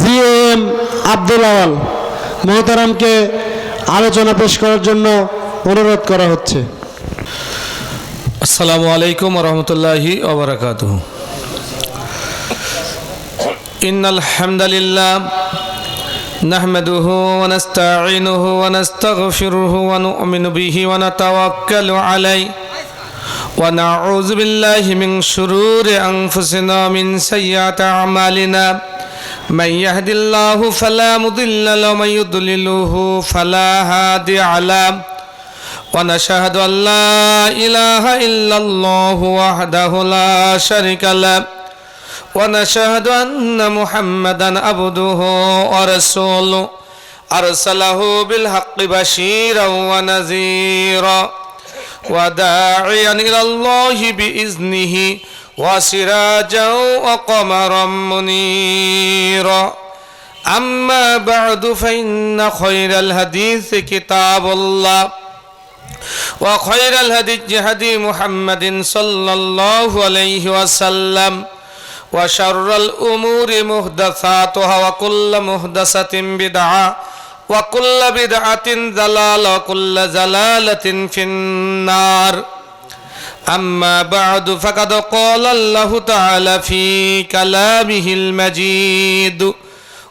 GM Abdul আওয়াল মোহতারামকে আলোচনা পেশ করার জন্য অনুরোধ করা হচ্ছে। আসসালামু আলাইকুম ওয়া রাহমাতুল্লাহি ওয়া বারাকাতুহু। ইন্নাল হামদালিল্লাহ নাহমাদুহু ওয়া নাস্তাঈনুহু ওয়া নাস্তাগফিরুহু ওয়া নু'মিনু বিহি ওয়া নাতাওয়াক্কালু আলাইহি ওয়া নাউযু বিল্লাহি মিন শুরুরি আনফুসিনা মিন সাইয়্যাতি আমালিনা মান ইয়াহদিল্লাহু ফালা মুদিল্লা লাহু ওয়া মান ইউদ্লিলহু ফালা হাদিয়া লাহু ونشهد أن لا إله إلا الله وحده لا شريك له ونشهد أن محمدا عبده ورسوله أرسله بالحق بشيرا ونذيرا وداعيا إلى الله بإذنه وسراجا وقمرا منيرا أما بعد فإن خير الحديث كتاب الله وخير الهدي هدي محمد صلى الله عليه وسلم وشر الأمور محدثاتها وكل محدثة بدعة وكل بدعة ضلالة وكل ضلالة في النار أما بعد فقد قال الله تعالى في كلامه المجيد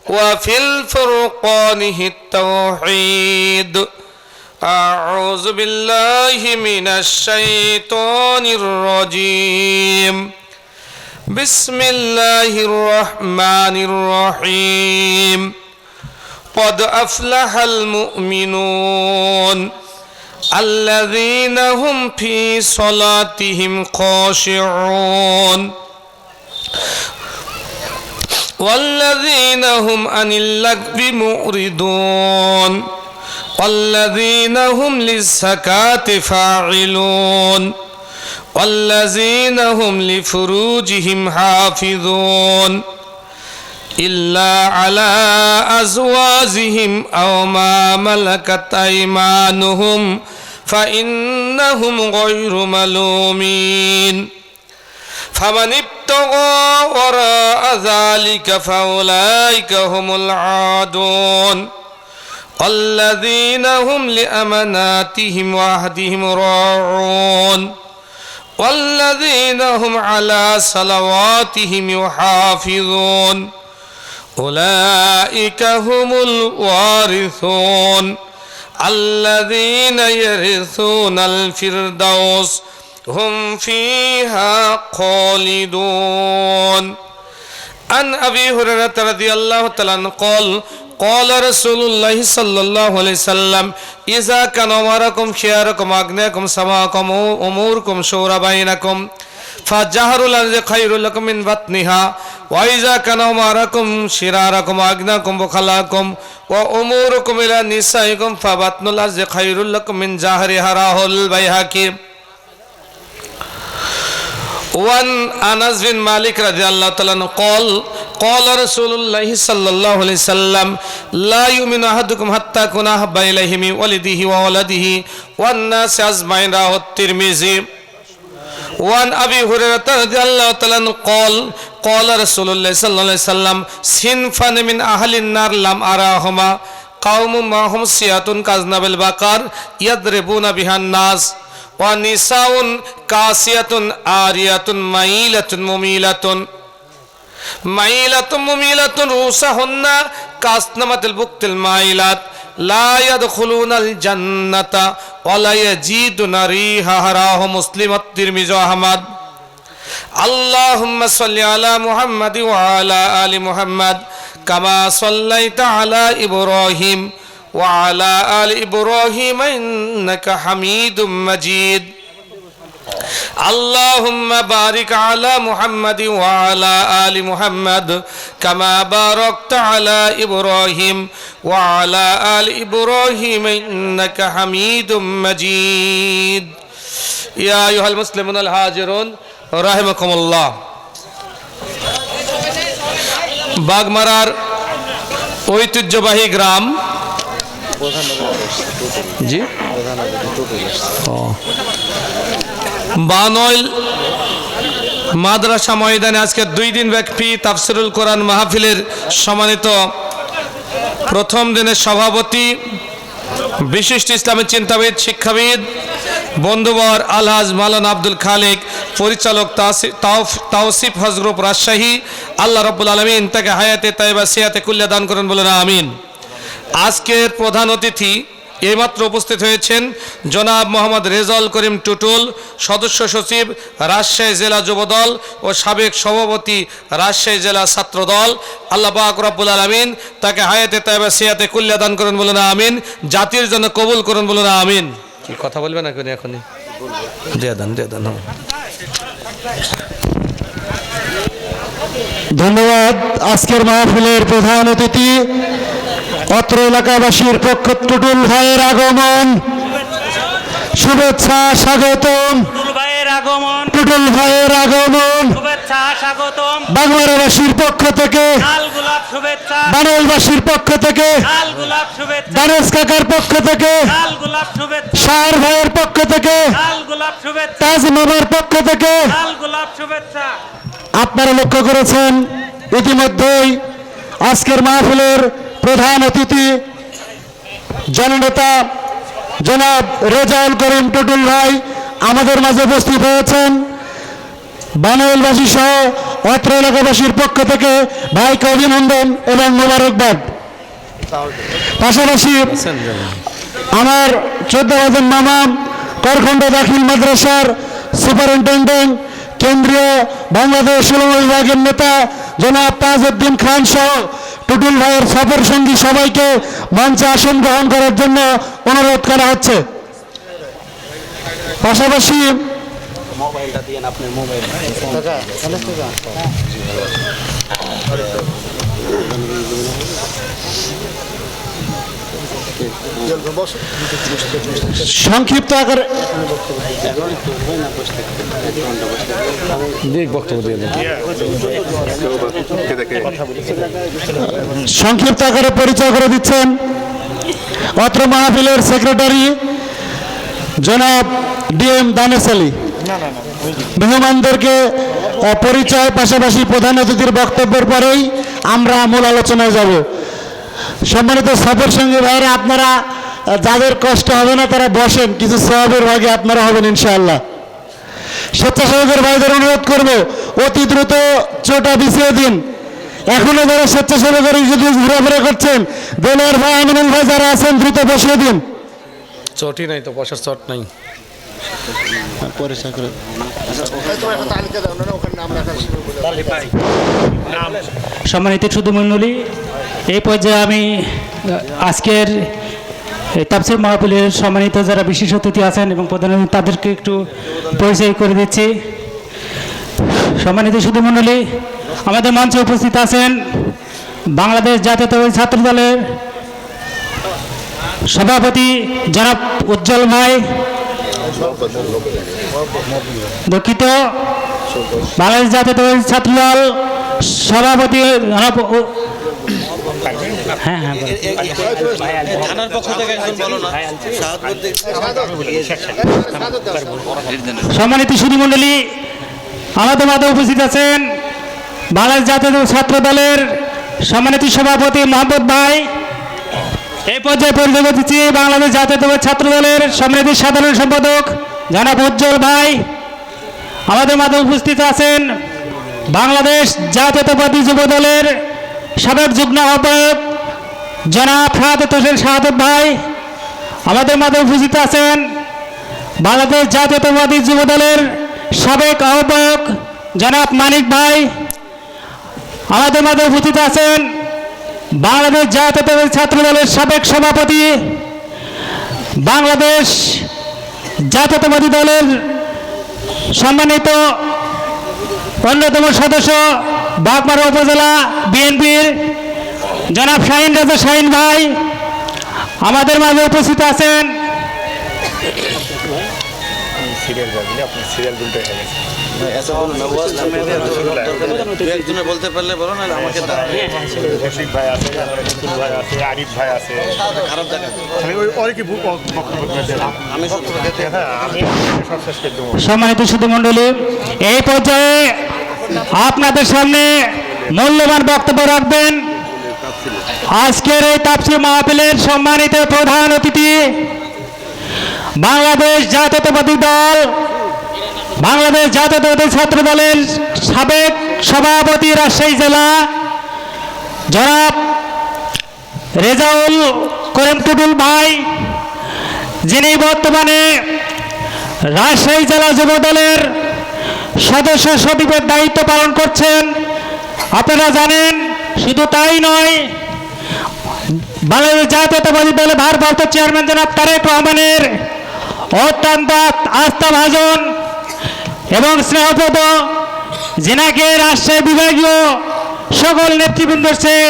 وفي الفرقانه التوحيد أعوذ بالله من الشيطان الرجيم بسم الله الرحمن الرحيم قد أفلح المؤمنون الذين هم في صلاتهم خاشعون والذين هم عن اللغو معرضون والذين هم للزكاة فاعلون والذين هم لفروجهم حافظون إلا على أزواجهم أو ما ملكت أيمانهم فإنهم غير ملومين فمن ابتغى وراء ذلك فأولئك هم العادون والذين هم لأماناتهم وعهدهم راعون والذين هم على صلواتهم يحافظون أولئك هم الوارثون الذين يرثون الفردوس هم فيها خالدون. عن أبي هريرة رضي الله تعالى عنه قال رسول الله صلى الله عليه وسلم إذا كان أمركم خياركم أغنياكم سماكم أموركم شورى بينكم فجهر الأرض خير لكم من بطنها وإذا كان أمركم شراركم أغناكم بخلاكم وأموركم إلى نسائكم فبطن الأرض خير لكم من جهرها رواه البيهقي. وعن أنس بن مالك رضي الله تعالى عنه قال رسول الله صلى الله عليه وسلم لا يؤمن أحدكم حتى يكون أحب إليه من ولده وولده والناس أجمعين رواه الترمذي. وعن أبي هريرة رضي الله تعالى عنه قال رسول الله صلى الله عليه وسلم صنفان من أهل النار لم أراهما قوم معهم سياط كأذناب البقر يضربون بها الناس ونساء كاسية عارية مائلة مميلة رؤوسهن كأسنمة البخت المائلات لا يدخلون الجنة ولا يجدون ريحها رواه مسلم والترمذي وأحمد. اللهم صل على محمد وعلى آل محمد كما صليت على إبراهيم وعلى آل إبراهيم إنك حميد مجيد. اللهم بارك على محمد وعلى آل محمد كما باركت على إبراهيم وعلى آل إبراهيم إنك حميد مجيد. يا أيها المسلمون الحاضرون رحمكم الله. বাগমারার ঐতিহ্যবাহী গ্রাম জি বানইল মাদ্রাসা ময়দানে আজকে 2 দিন ব্যাপী তাফসিরুল কোরআন মাহফিলের সম্মানিত প্রথম দিনের সভাপতি, বিশিষ্ট ইসলামী চিন্তাবিদ, শিক্ষাবিদ, বন্ধুবর আলহাজ মাওলানা আব্দুল খালেক, পরিচালক তাওসিফ হজ গ্রুপ রাজশাহী, আল্লাহ রাব্বুল আলামিন তাকে হায়াতে তাইবা সিয়াতে কুল্লা দান করেন, বলেন আমিন। আজকের প্রধান অতিথি এইমাত্র উপস্থিত হয়েছেন জনাব মোহাম্মদ রেজাউল করিম টুটুল, সদস্য সচিব রাজশাহী জেলা যুবদল ও সাবেক সভাপতি রাজশাহী জেলা ছাত্রদল। আল্লাহ পাক রব্বুল আলামিন তাকে হায়াতে তাইবা সিয়াতে কুল্লা দান করেন, বলেন আমিন। জাতির জন্য কবুল করেন, বলেন আমিন। কি কথা বলবেন এখনই? দিয়ে দেন। ধন্যবাদ। আজকের মাহফিলের প্রধান অতিথি অত্র এলাকাবাসীর পক্ষ টুটুল ভাইয়ের আগমন, শুভেচ্ছা স্বাগতম। টুটুল ভাইয়ের আগমন বাংলাবাসীর পক্ষ থেকে, বানাইলবাসীর পক্ষ থেকে, দানেশ কাকার পক্ষ থেকে, শাহর ভাইয়ের পক্ষ থেকে, তাজ মামার পক্ষ থেকে। আপনারা লক্ষ্য করেছেন ইতিমধ্যেই আজকের মাহফিলের প্রধান অতিথি জননেতা জনাব রেজাউল করিম টুটুল ভাই আমাদের মাঝে উপস্থিত হয়েছেন। বানাইলবাসী সহ অত্র এলাকাবাসীর পক্ষ থেকে ভাইকে অভিনন্দন এবং মোবারকবাদ। পাশাপাশি আমার 14 হাজার মামা করখণ্ড দাখিল মাদ্রাসার সুপারিনটেন্ডেন্ট, কেন্দ্রীয় বাংলাদেশ উলামা বিভাগের নেতা জনাব তাজউদ্দিন খান সহ টুটুল ভাইয়ের সফর সঙ্গী সবাইকে মঞ্চে আসন গ্রহণ করার জন্য অনুরোধ করা হচ্ছে। পাশাপাশি সংক্ষিপ্ত আকারে পরিচয় করে দিচ্ছেন অত্র মাহফিলের সেক্রেটারি জনাব ডিএম দানেশ আলী। মেহমানদেরকে পরিচয়, পাশাপাশি প্রধান অতিথির বক্তব্যের পরেই আমরা মূল আলোচনায় যাব। সম্মানিত সফর সঙ্গী ভাইরা, আপনারা যাদের কষ্ট হবে না তারা বসেন, কিছু সওয়াবের ভাগে আপনারা হবেন ইনশাআল্লাহ। স্বেচ্ছাসেবকের ভাইদের অনুরোধ করব অতি দ্রুত চোটা বিছিয়ে দিন। এখনো যারা স্বেচ্ছাসেবকের যদি ঘোরাফেরা করছেন, দেলোয়ার ভাই, আমিনুল ভাই যারা আছেন দ্রুত বসিয়ে দিন। চটি নাই তো, বসার চট নাই। সম্মানিত সুধীমণ্ডলী, এই পর্যায়ে আমি আজকের তাফসীর মাহফিলের সম্মানিত যারা বিশেষ অতিথি আছেন এবং প্রধান অতিথি তাদেরকে একটু পরিচয় করে দিচ্ছি। সম্মানিত সুধীমণ্ডলী, আমাদের মঞ্চে উপস্থিত আছেন বাংলাদেশ জাতীয়তাবাদী ছাত্র দলের সভাপতি জনাব উজ্জ্বল ভাই, দুঃখিত, বাংলাদেশ জাতীয়তাবাদী ছাত্রদল সভাপতি জনাব সম্মানিত সুধীমণ্ডলী, আমাদের মাঝে উপস্থিত আছেন বাংলাদেশ জাতীয় ছাত্র দলের সম্মানিত সভাপতি মোহাম্মদ ভাই। এই পর্যায়ে পরিচয় দিচ্ছি বাংলাদেশ জাতীয়তাবাদী ছাত্র দলের সম্মানিত সাধারণ সম্পাদক জনাব উজ্জ্বল ভাই। আমাদের মাঝে উপস্থিত আছেন বাংলাদেশ জাতীয়তাবাদী যুব দলের সাবেক যুগ্ম আহ্বায়ক জনাব শাহাদাত হোসেন শাহাদাত ভাই। আমাদের মাঝে উপস্থিত আছেন বাংলাদেশ জাতীয়তাবাদী যুব দলের সাবেক আহ্বায়ক জনাব মানিক ভাই। আমাদের মাঝে উপস্থিত আছেন বাংলাদেশ জাতীয়তাবাদী ছাত্র দলের সাবেক সভাপতি, বাংলাদেশ জাতীয়তাবাদী দলের সম্মানিত অন্যতম সদস্য বাগমারা উপজেলা বিএনপির জনাব শাহিন রাজা শাহিন ভাই। আমাদের মাঝে উপস্থিত আছেন একজনে বলতে পারলে বলো না আমাকে দাও। রশিদ ভাই আছে, নতুন ভাই আছে, আরিফ ভাই আছে। খারাপ দেখা আমি ওই কি বক্তব্য দিলাম। আমি হ্যাঁ, আমি সব শেষ করে দেবো। সম্মানিত সুধী মণ্ডলী, এই পর্যায়ে আপনাদের সামনে মূল্যবান বক্তব্য রাখবেন আজকের এই তাফসীর মাহফিলের সম্মানিত প্রধান অতিথি, বাংলাদেশ জাতীয়তাবাদী দল, বাংলাদেশ জাতীয়তাবাদী ছাত্র দলের সাবেক সভাপতি রাজশাহী জেলা জনাব রেজাউল করিম টুটুল ভাই, যিনি বর্তমানে রাজশাহী জেলা যুব দলের সদস্য সচিবের দায়িত্ব পালন করছেন। আপনারা জানেন, শুধু তাই নয়, বাংলাদেশ জাতীয়তাবাদী দলের ভারপ্রাপ্ত চেয়ারম্যান জনাব তারেক রহমানের অত্যন্ত আস্থাভাজন এবং স্নেহপ্রদ, যেনাকে রাজশাহী বিভাগীয় সকল নেতৃবৃন্দর চেয়ে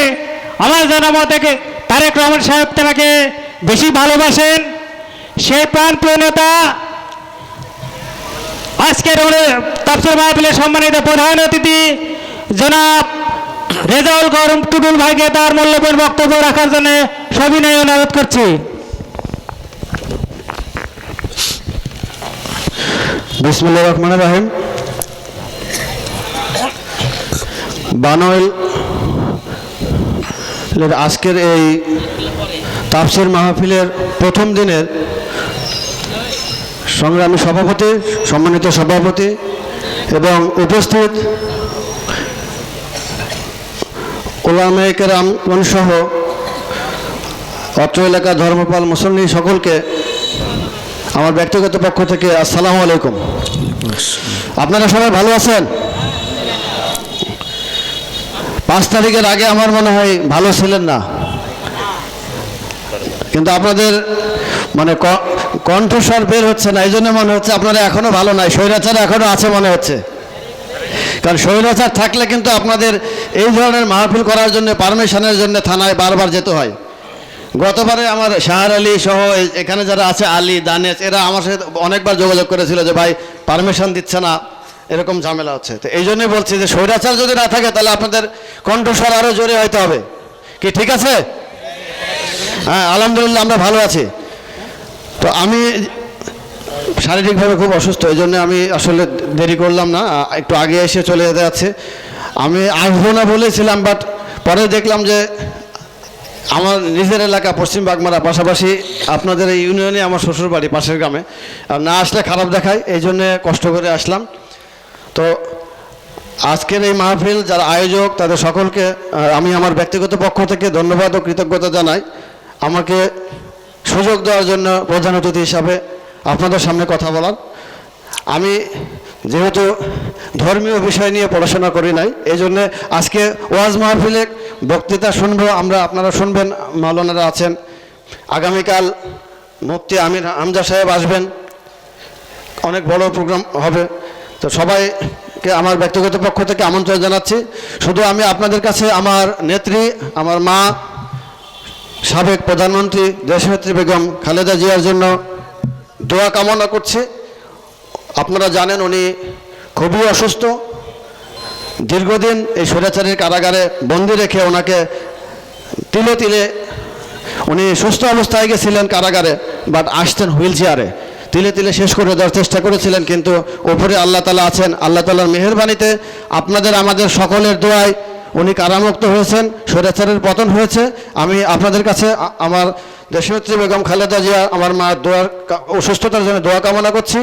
আমার জানামত থেকে তারেক রহমান সাহেব তাকে বেশি ভালোবাসেন। সেই প্রাণপ্রিয় নেতা আজকের তাফসীর মাহফিলের সম্মানিত প্রধান অতিথি জনাব রেজাউল করিম টুটুল ভাইকে তার মূল্যবান বক্তব্য রাখার জন্য সবিনয় অনুরোধ করছি। বিসমিল্লাহির রহমানির রহিম। বানওয়েল আজকের এই তাফসীর মাহফিলের প্রথম দিনের সংগ্রামী সভাপতি, সম্মানিত সভাপতি এবং উপস্থিত ওলামায়ে কেরামগণ সহ অত্র এলাকার ধর্মপাল মুসল্লি সকলকে আমার ব্যক্তিগত পক্ষ থেকে আসসালামু আলাইকুম। আপনারা সবাই ভালো আছেন? 5 তারিখের আগে আমার মনে হয় ভালো ছিলেন না, কিন্তু আপনাদের মানে কণ্ঠস্বর বের হচ্ছে না, এই জন্য মনে হচ্ছে আপনারা এখনো ভালো নাই, স্বৈরাচার এখনো আছে মনে হচ্ছে। কারণ স্বৈরাচার থাকলে কিন্তু আপনাদের এই ধরনের মাহফিল করার জন্য পারমিশনের জন্য থানায় বারবার যেতে হয়। গতবারে আমার শাহর আলী সহ এখানে যারা আছে, আলী, দানেশ, এরা আমার সাথে অনেকবার যোগাযোগ করেছিল যে ভাই পারমিশন দিচ্ছে না, এরকম ঝামেলা হচ্ছে। তো এই জন্যই বলছি যে স্বৈরাচার যদি না থাকে তাহলে আপনাদের কণ্ঠস্বর আরও জোরে হইতে হবে। কি ঠিক আছে? হ্যাঁ, আলহামদুলিল্লাহ আমরা ভালো আছি। তো আমি শারীরিকভাবে খুব অসুস্থ, এই জন্য আমি আসলে দেরি করলাম না, একটু আগে এসে চলে যেতে যাচ্ছে। আমি আসবো না বলেছিলাম, বাট পরে দেখলাম যে আমার নিজের এলাকা পশ্চিম বাগমারা, পাশাপাশি আপনাদের এই ইউনিয়নে আমার শ্বশুর বাড়ি পাশের গ্রামে, আর না আসলে খারাপ দেখায়, এই জন্যে কষ্ট করে আসলাম। তো আজকের এই মাহফিল যারা আয়োজক তাদের সকলকে আমি আমার ব্যক্তিগত পক্ষ থেকে ধন্যবাদ ও কৃতজ্ঞতা জানাই আমাকে সুযোগ দেওয়ার জন্য প্রধান অতিথি হিসাবে আপনাদের সামনে কথা বলার। আমি যেহেতু ধর্মীয় বিষয় নিয়ে পড়াশোনা করি নাই, এই জন্যে আজকে ওয়াজ মাহফিলে বক্তৃতা শুনবো আমরা, আপনারা শুনবেন, মাওলানারা আছেন। আগামীকাল মুফতি আমির হামজা সাহেব আসবেন, অনেক বড় প্রোগ্রাম হবে। তো সবাইকে আমার ব্যক্তিগত পক্ষ থেকে আমন্ত্রণ জানাচ্ছি। শুধু আমি আপনাদের কাছে আমার নেত্রী, আমার মা, সাবেক প্রধানমন্ত্রী দেশনেত্রী বেগম খালেদা জিয়ার জন্য দোয়া কামনা করছি। আপনারা জানেন উনি খুবই অসুস্থ, দীর্ঘদিন এই স্বৈরাচারের কারাগারে বন্দি রেখে ওনাকে তিলে তিলে, উনি সুস্থ অবস্থায় গেছিলেন কারাগারে, বাট আসতেন হুইল চেয়ারে, তিলে তিলে শেষ করে দেওয়ার চেষ্টা করেছিলেন, কিন্তু ওপরে আল্লাহ তাআলা আছেন, আল্লাহ তাআলার মেহেরবানিতে আপনাদের আমাদের সকলের দোয়ায় উনি কারামুক্ত হয়েছেন, স্বৈরাচারের পতন হয়েছে। আমি আপনাদের কাছে আমার দেশনেত্রী বেগম খালেদা জিয়া, আমার মা দোয়ার অসুস্থতার জন্য দোয়া কামনা করছি।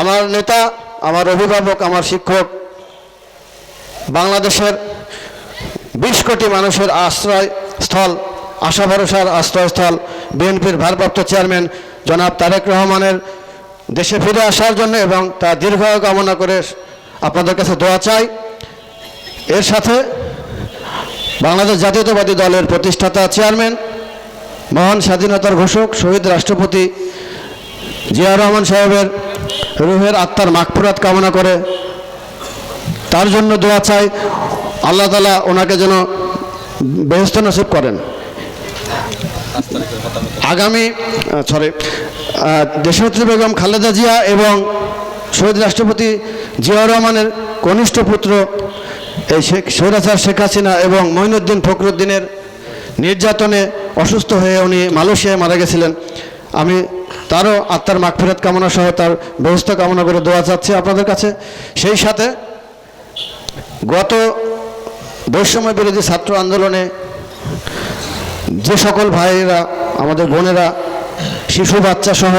আমার নেতা, আমার অভিভাবক, আমার শিক্ষক, বাংলাদেশের 20 কোটি মানুষের আশ্রয়স্থল, আশা ভরসার আশ্রয়স্থল বিএনপির ভারপ্রাপ্ত চেয়ারম্যান জনাব তারেক রহমানের দেশে ফিরে আসার জন্য এবং তার দীর্ঘায়ু কামনা করে আপনাদের কাছে দোয়া চাই। এর সাথে বাংলাদেশ জাতীয়তাবাদী দলের প্রতিষ্ঠাতা চেয়ারম্যান, মহান স্বাধীনতার ঘোষক শহীদ রাষ্ট্রপতি জিয়া রহমান সাহেবের রুহের আত্মার মাগফিরাত কামনা করে তার জন্য দোয়া চাই, আল্লাহ তাআলা ওনাকে যেন বেহেশত নসিব করেন। আগামী দেশনেত্রী বেগম খালেদা জিয়া এবং শহীদ রাষ্ট্রপতি জিয়াউর রহমানের কনিষ্ঠ পুত্র এই স্বৈরাচার শেখ হাসিনা এবং মঈনুদ্দিন ফখরুদ্দিনের নির্যাতনে অসুস্থ হয়ে উনি মালয়েশিয়ায় মারা গেছিলেন। আমি তারও আত্মার মাগফিরাত কামনা সহ তার ব্যবস্থা কামনা করে দোয়া চাচ্ছি আপনাদের কাছে। সেই সাথে গত বৈষম্য বিরোধী ছাত্র আন্দোলনে যে সকল ভাইয়েরা, আমাদের বোনেরা, শিশু বাচ্চা সহ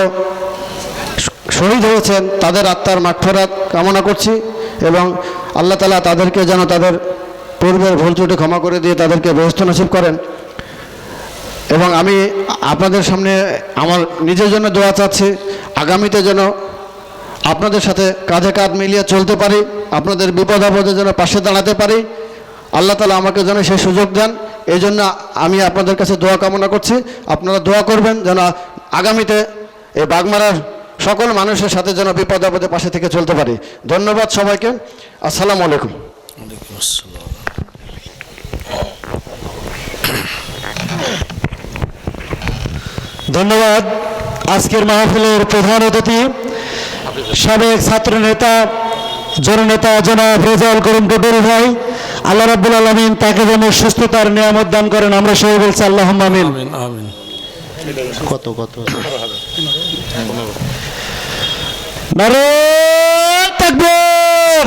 শহীদ হয়েছেন, তাদের আত্মার মাগফিরাত কামনা করছি এবং আল্লাহ তাআলা তাদেরকে যেন তাদের পূর্বের ভুল ত্রুটি ক্ষমা করে দিয়ে তাদেরকে ব্যবস্থা নসিব করেন। এবং আমি আপনাদের সামনে আমার নিজের জন্য দোয়া চাচ্ছি, আগামীতে যেন আপনাদের সাথে কাঁধে কাঁধ মিলিয়ে চলতে পারি, আপনাদের বিপদ আপদে যেন পাশে দাঁড়াতে পারি। আল্লাহ তাআলা আমাকে যেন সেই সুযোগ দেন, এই জন্য আমি আপনাদের কাছে দোয়া কামনা করছি। আপনারা দোয়া করবেন যেন আগামীতে এই বাগমারার সকল মানুষের সাথে যেন বিপদ আপদে পাশে থেকে চলতে পারি। ধন্যবাদ সবাইকে। আসসালামু আলাইকুম। ধন্যবাদ। আজকের মাহফিলের প্রধান অতিথি সাবেক ছাত্র নেতা জননেতা জনাব রেজাউল করিম টুটুল ভাই, আল্লাহ রাব্বুল আলামিন তাকে যেন সুস্থতার নিয়ামত দান করেন, আমরা সবাই বলছি আল্লাহুম্মা আমিন। আমিন। কত নারে তাকবীর,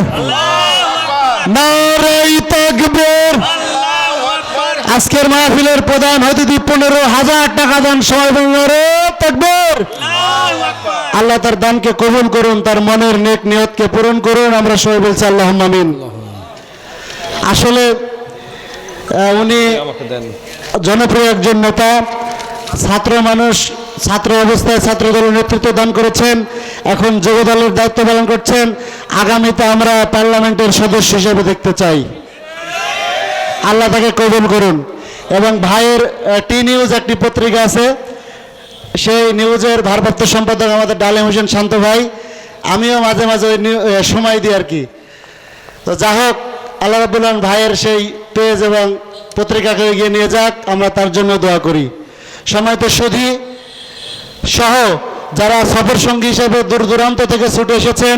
নারে তাকবীর। আজকের মাহফিলের প্রধান অতিথি 15,000 টাকা দান, সবাই বলুন নারে তাকবীর। আল্লাহ তার দানকে কবুল করুন, তার মনের নেক নিয়তকে পূরণ করুন, আমরা সবাই বলছি আল্লাহুম্মা আমিন। আসলে উনি জনপ্রিয় একজন নেতা, ছাত্র মানুষ, ছাত্র অবস্থায় ছাত্র দলের নেতৃত্ব দান করেছেন, এখন যুব দলের দায়িত্ব পালন করছেন। আগামীতে আমরা পার্লামেন্টের সদস্য হিসেবে দেখতে চাই। আল্লাহ তাকে কবুল করুন। এবং ভাইয়ের টি নিউজ একটি পত্রিকা আছে, সেই নিউজের ভারপ্রাপ্ত সম্পাদক আমাদের ডালিম হোসেন শান্ত ভাই, আমিও মাঝে মাঝে ওই সময় দিই আর কি। তো যা হোক, আল্লাহ রাব্বুল আলামিন ভাইয়ের সেই পেজ এবং পত্রিকাকে এগিয়ে নিয়ে যাক, আমরা তার জন্য দোয়া করি। সম্মানিত সুধী সহ যারা সফর সঙ্গী হিসেবে দূর দূরান্ত থেকে ছুটে এসেছেন,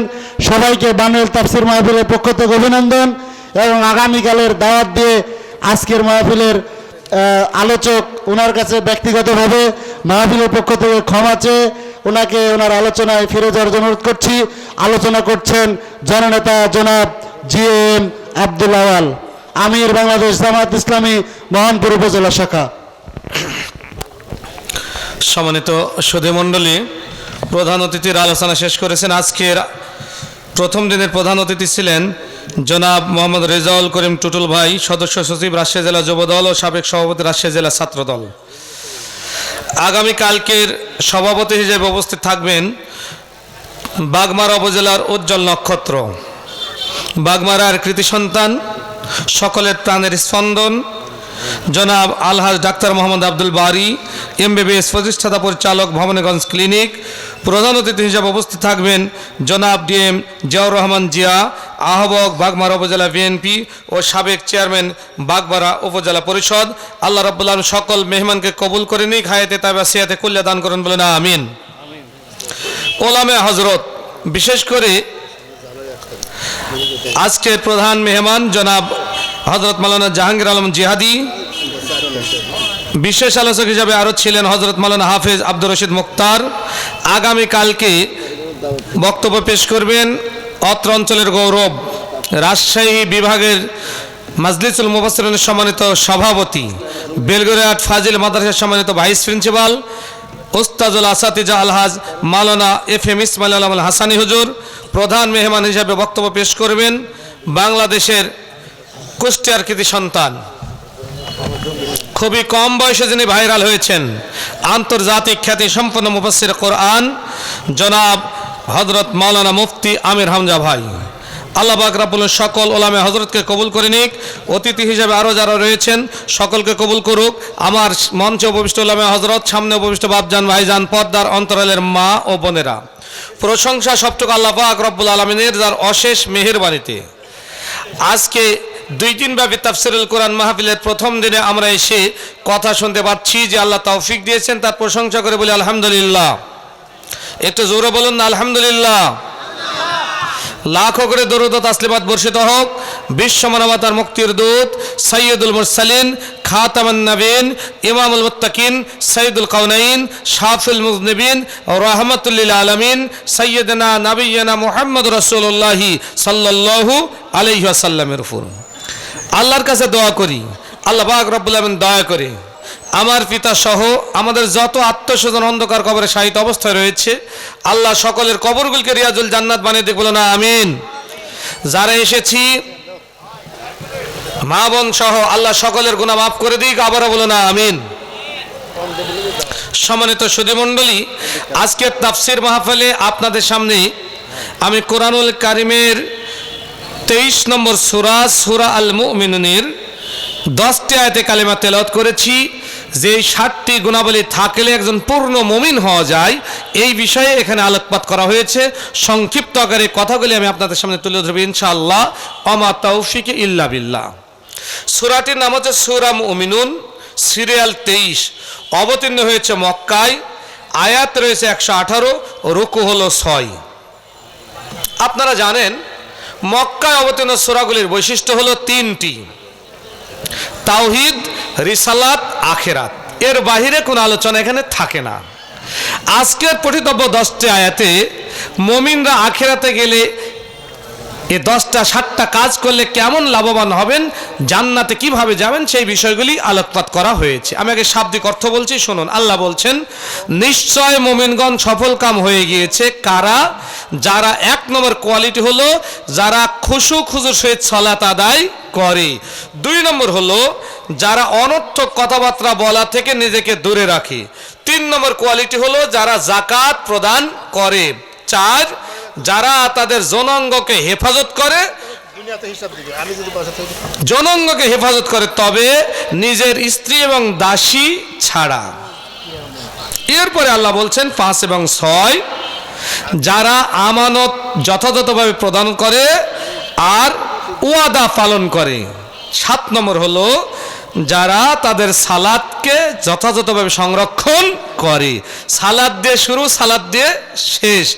সবাইকে বানুয়েল তাফসীর মাহফিলের পক্ষ থেকে অভিনন্দন এবং আগামীকালের দাওয়াত দিয়ে আজকের মাহফিলের আলোচক, ওনার কাছে ব্যক্তিগতভাবে মাহফিলের পক্ষ থেকে ক্ষমা চেয়ে ওনাকে ওনার আলোচনায় ফিরে যাওয়ার জন্য অনুরোধ করছি। আলোচনা করছেন জননেতা জনাব জিএম আব্দুল আওয়াল, আমির বাংলাদেশ জামাত ইসলামী মোহনপুর উপজেলা শাখা। সম্মানিত সুধী মণ্ডলী, প্রধান অতিথির আলোচনা শেষ করেছেন। আজকের প্রথম দিনের প্রধান অতিথি ছিলেন জনাব মোহাম্মদ রেজাউল করিম টুটুল ভাই, সদস্য সচিব রাজশাহী জেলা যুবদল ও সাবেক সভাপতি রাজশাহী জেলা ছাত্রদল। আগামীকালকের সভাপতি হিসেবে উপস্থিত থাকবেন বাগমারা উপজেলার উজ্জ্বল নক্ষত্র, বাগমারার কৃতি সন্তান, সকলের প্রাণের স্পন্দন জনাব আলহাজ ডাক্তার মোহাম্মদ আব্দুল বারী, এমবিবিএস প্রতিষ্ঠাতা পরিচালক, ভবানীগঞ্জ ক্লিনিক। প্রধান অতিথি হিসেবে উপস্থিত থাকবেন জনাব ডিএম জিয়াউর রহমান জিয়া, আহ্বায়ক বাগমারা উপজেলা বিএনপি ও সাবেক চেয়ারম্যান বাগমারা উপজেলা পরিষদ। আল্লাহ রাব্বুল আলামিন সকল মেহমানকে কবুল করে নিক, হায়াতে তাবা সিয়াতে কুল্লা দান করুন, বলেন আমিন। ওলামে হযরত, বিশেষ করে আজকের প্রধান মেহমান জনাব হযরত মাওলানা জাহাঙ্গীর আলম জিহাদি, বিশেষ আলোচক হিসাবে আরও ছিলেন হযরত মাওলানা হাফেজ আব্দুর রশিদ মুক্তার। আগামীকালকে বক্তব্য পেশ করবেন অত্র অঞ্চলের গৌরব, রাজশাহী বিভাগের মাজলিসুল মুফাসসিরিনের সম্মানিত সভাপতি, বেলগড়িয়াহাট ফাজিল মাদ্রাসার সম্মানিত ভাইস প্রিন্সিপাল উস্তাজুল আসাতিজা আলহাজ মাওলানা FM ইসমাইল আলম হাসানি হুজুর। প্রধান মেহমান হিসাবে বক্তব্য পেশ করবেন বাংলাদেশের কুষ্টিয়ার কৃতি সন্তান, খুবই কম বয়সে যিনি ভাইরাল হয়েছেন, আন্তর্জাতিক খ্যাতি সম্পন্ন মুফাসসির কোরআন জনাব হযরত মাওলানা মুফতি আমির হামজা ভাই। আল্লাহ পাক রব্বুল সকল ওলামে হযরতকে কবুল করে নিক। অতিথি হিসেবে আরও যারা রয়েছেন সকলকে কবুল করুক। আমার মঞ্চে উপবিষ্ট ওলামে হযরত, সামনে উপবিষ্ট বাপজান ভাইজান, পর্দার অন্তরালের মা ও বোনেরা, প্রশংসা সবটুকু আল্লাহ পাক রব্বুল আলামিনের, যার অশেষ মেহেরবানিতে আজকে 2 দিন ব্যাপী তাফসীরুল কোরআন মাহফিলের প্রথম দিনে আমরা এসে কথা শুনতে পাচ্ছি যে আল্লাহ তৌফিক দিয়েছেন, তার প্রশংসা করে বলি আলহামদুলিল্লাহ। একটু জোরে বলুন না আলহামদুলিল্লাহ। লাখো করে দরুদ ও তাসলিমাত বর্ষিত হোক বিশ্ব মানবতার মুক্তির দূত সৈয়দুল মুরসালিন খাতামান নবীন ইমামুল মুত্তাকিন সৈয়দুল কাউনাইন শাফিল মুজনিবিন ও রাহমাতুল লিল আলামিন সাইয়্যিদানা নবিয়্যিনা মুহাম্মদ রাসূলুল্লাহি সাল্লাল্লাহু আলাইহি ওয়াসাল্লামের উপর আল্লাহর কাছে দোয়া করি আল্লাহ পাক রব্বুল আলামিন দয়া করে আমার পিতা সহ আমাদের যত আত্মস্বজন অন্ধকার কবরে শায়িত অবস্থায় রয়েছে আল্লাহ সকলের কবরগুলোকে রিয়াজুল জান্নাত বানিয়ে দিক, বলো না আমিন। যারা এসেছি মা বোন সহ আল্লাহ সকলের গুনাহ মাফ করে দিক, আবারও বলো না আমিন। সম্মানিত সুধীমণ্ডলী, আজকের তাফসির মাহফিলে আপনাদের সামনে আমি কোরআনুল কারিমের 23 নম্বর সূরা আল মুমিনুনের 10টি আয়াতে কালেমা তেলাওয়াত করেছি। যে 60টি গুণাবলী থাকলে একজন পূর্ণ মুমিন হওয়া যায়, এই বিষয়ে এখানে আলোকপাত করা হয়েছে। সংক্ষিপ্ত আকারে কথাগুলি আমি আপনাদের সামনে তুলে ধরব ইনশাআল্লাহ। ওমা তাওফিকে ইল্লা বিল্লাহ। সূরাটির নাম হচ্ছে সূরা মুমিনুন, সিরিয়াল 23, অবতীর্ণ হয়েছে মক্কায়, আয়াত রয়েছে 118, রুকু হলো 6। আপনারা জানেন মক্কায় অবতীর্ণ সূরাগুলির বৈশিষ্ট্য হলো 3টি: তাওহীদ, রিসালাত, আখিরাত। এর বাহিরে কোনো আলোচনা এখানে থাকে না। আজকের পঠিতব্য 10টি আয়াতে মুমিনরা আখিরাতে গেলে এই 10টা 60টা কাজ করলে কেমন লাভবান হবেন, জান্নাতে কিভাবে যাবেন, সেই বিষয়গুলি আলোকপাত করা হয়েছে। আমি আগে শাব্দিক অর্থ বলছি, শুনুন। আল্লাহ বলছেন, নিশ্চয় মুমিনগণ সফল কাম হয়ে গিয়েছে। কারা? যারা 1 নম্বর কোয়ালিটি হলো যারা খুশু খুজুর সহিত সালাত আদায় করে। 2 নম্বর হলো যারা অনর্থক কথাবার্তা বলা থেকে নিজেকে দূরে রাখে। 3 নম্বর কোয়ালিটি হলো যারা যাকাত প্রদান করে। 4 যারা তাদের যৌনাঙ্গকে হেফাজত করে, যৌনাঙ্গকে হেফাজত করে, তবে নিজের স্ত্রী এবং দাসী ছাড়া। এরপরে আল্লাহ বলছেন 5 এবং 6 যারা আমানত যথাযথভাবে প্রদান করে আর ওয়াদা পালন করে। 7 নম্বর হলো যারা তাদের সালাতকে যথাযথভাবে সংরক্ষণ করে। সালাত দিয়ে শুরু, সালাত দিয়ে শেষ।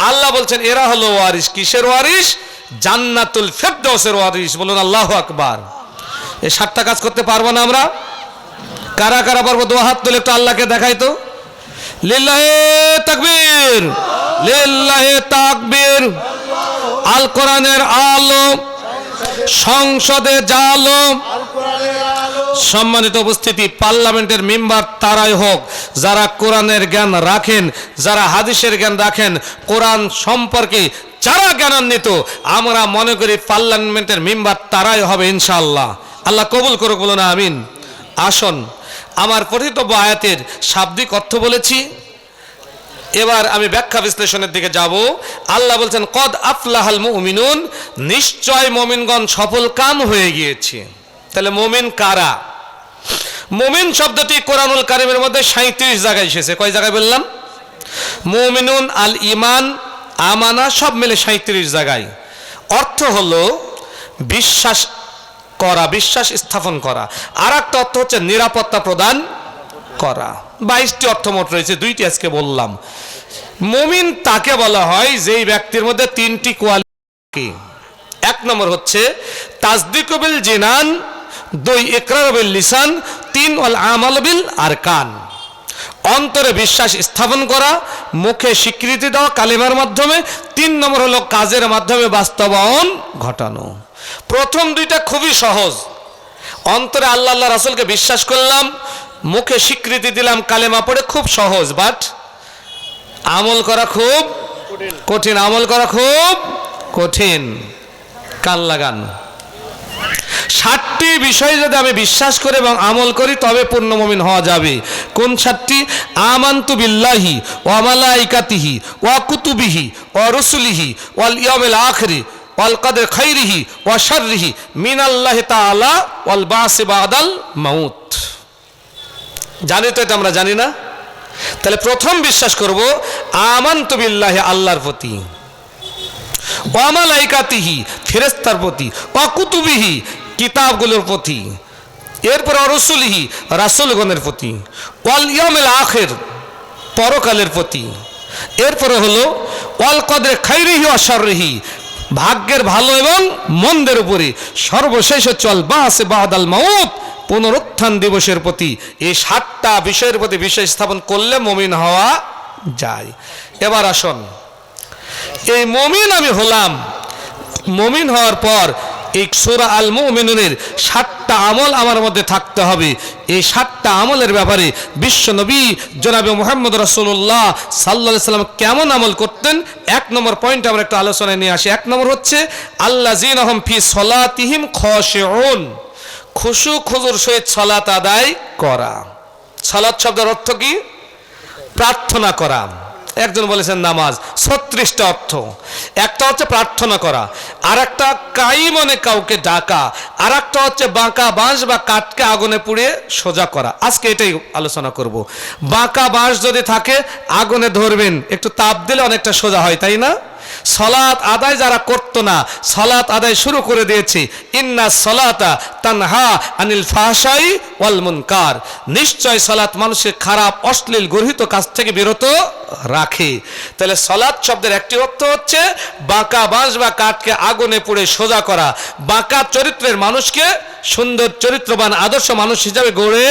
আল্লাহ বলছেন এরা হলো ওয়ারিস। কিসের ওয়ারিস? জান্নাতুল ফেরদাউসের ওয়ারিস। বলুন আল্লাহু আকবার। এই 7টা কাজ করতে পারবো না আমরা? কারা কারা পারবো? 2 হাত তুলে একটু আল্লাহকে দেখাই তো। লিল্লাহে তাকবীর, লিল্লাহে তাকবীর। আল কোরআনের আলো সংসদে জালো। সম্মানিত উপস্থিতি, পার্লামেন্টের মেম্বার তারাই হোক যারা কোরআনের জ্ঞান রাখেন, যারা হাদিসের জ্ঞান রাখেন, কোরআন সম্পর্কে যারা জ্ঞানান্বিত, আমরা মনে করি পার্লামেন্টের মেম্বার তারাই হবে ইনশাআল্লাহ। আল্লাহ কবুল করুক, বলুন আমিন। আসুন, আমার পঠিতব্য আয়াতের শাব্দিক অর্থ বলেছি, এবার আমি ব্যাখ্যা বিশ্লেষণের দিকে যাব। আল্লাহ বলছেন কদ আফলাহাল মুমিনুন, নিশ্চয় মুমিনগণ সফল কাম হয়ে গিয়েছে। তাহলে মুমিন কারা? মুমিন শব্দটি কোরআনুল কারীমের মধ্যে 37 জায়গায় এসেছে। কয় জায়গায় বললাম? মুমিনুন, আল ইমান, আমানা সব মিলে 37 জায়গায়। অর্থ হলো বিশ্বাস করা, বিশ্বাস স্থাপন করা। আর একটা অর্থ হচ্ছে নিরাপত্তা প্রদান করা। 22টি অর্থ মোট রয়েছে, 2টি আজকে বললাম। মুমিন তাকে বলা হয় যেই ব্যক্তির মধ্যে 3টি কোয়ালিটি। 1 নম্বর হচ্ছে তাসদিকু বিল জিনান, 2 ইকরার বিল লিসান, 3 ওয়াল আমাল বিল আরকান। অন্তরে বিশ্বাস স্থাপন করা, মুখে স্বীকৃতি দেওয়া কালিমার মাধ্যমে। 3 নম্বর হলো কাজের মাধ্যমে বাস্তবায়ন ঘটানো। প্রথম 2টা খুবই সহজ। অন্তরে আল্লাহ আল্লাহ রাসূলকে বিশ্বাস করলাম, মুখে স্বীকৃতি দিলাম কালেমা পড়ে, খুব সহজ। বাট আমল করা খুব কঠিন, আমল করা খুব কঠিন। কান লাগান। 7টি বিষয় যদি আমি বিশ্বাস করি এবং আমল করি তবে পূর্ণ মুমিন হওয়া যাবে। কোন 7টি? আমানতু বিল্লাহি ওয়া মালাইকাতিহি ওয়া কুতুবিহি ওয়া রুসুলিহি ওয়াল ইয়াউমিল আখিরি ওয়াল কদর খাইরিহি ওয়া শাররিহি মিনাল্লাহি তাআলা ওয়াল বাসি বাদাল মাউত। জানি তো এটা আমরা জানি না? তাহলে প্রথম বিশ্বাস করব আমানতু বিল্লাহি, আল্লাহর প্রতি, ওয়া মালাইকাতিহি, ফেরেশতার প্রতি, ওয়া কুতুবিহি, কিতাবগুলোর প্রতি, এরপর রাসূলিহি, রাসূলগণের প্রতি, ওয়াল ইয়াউমিল আখির, পরকালের প্রতি, এরপরে হলো ওয়াল কদর খাইরিহি ওয়া শাররিহি, ভাগ্যের ভালো এবং মন্দের উপরে, সর্বশেষ চল বাসে বাদাল মাউত, পুনরুত্থান দিবসের প্রতি। এই 7টা বিষয়ের প্রতি বিশ্বাস স্থাপন করলে মুমিন হওয়া যায়। এবার আসুন, এই মুমিন আমি হলাম, মুমিন হওয়ার পর এই সূরা আল মুমিনুনের 7টা আমল আমার মধ্যে থাকতে হবে। এই 7টা আমলের ব্যাপারে বিশ্বনবী জনাবে মুহাম্মদ রাসূলুল্লাহ সাল্লাল্লাহু আলাইহি সাল্লাম কেমন আমল করতেন, 1 নম্বর পয়েন্ট আমরা একটু আলোচনায় নিয়ে আসি। 1 নম্বর হচ্ছে আল্লাযীনা হুম ফি সলাতিহিম খাশিউন, খুশু খুজুর সহিত সালাত আদায় করা। সালাত শব্দের অর্থ কি? প্রার্থনা করা। একজন বলেছেন নামাজ, 36টা অর্থ। একটা হচ্ছে প্রার্থনা করা, আর একটা কাইমনে কাউকে ডাকা, আর একটা হচ্ছে বাঁকা বাঁশ বা কাঠকে আগুনে পুড়িয়ে সোজা করা। আজকে এটাই আলোচনা করব। বাঁকা বাঁশ যদি থাকে আগুনে ধরবেন, একটু তাপ দিলে অনেকটা সোজা হয়, তাই না? সালাত আদায় যারা করতো না, সালাত আদায় শুরু করে দিয়েছে। ইন্না সালাতা তানহা আনিল ফাহশাই ওয়াল মুনকার, নিশ্চয় সালাত মানুষকে খারাপ অশ্লীল গর্হিত কাজ থেকে বিরত রাখে। তাহলে সালাত শব্দের একটি অর্থ হচ্ছে বাঁকা বাঁশ বা কাঠকে আগুনে পুড়ে সোজা করা, বাঁকা চরিত্রের মানুষকে সুন্দর চরিত্রবান আদর্শ মানুষ হিসাবে গড়ে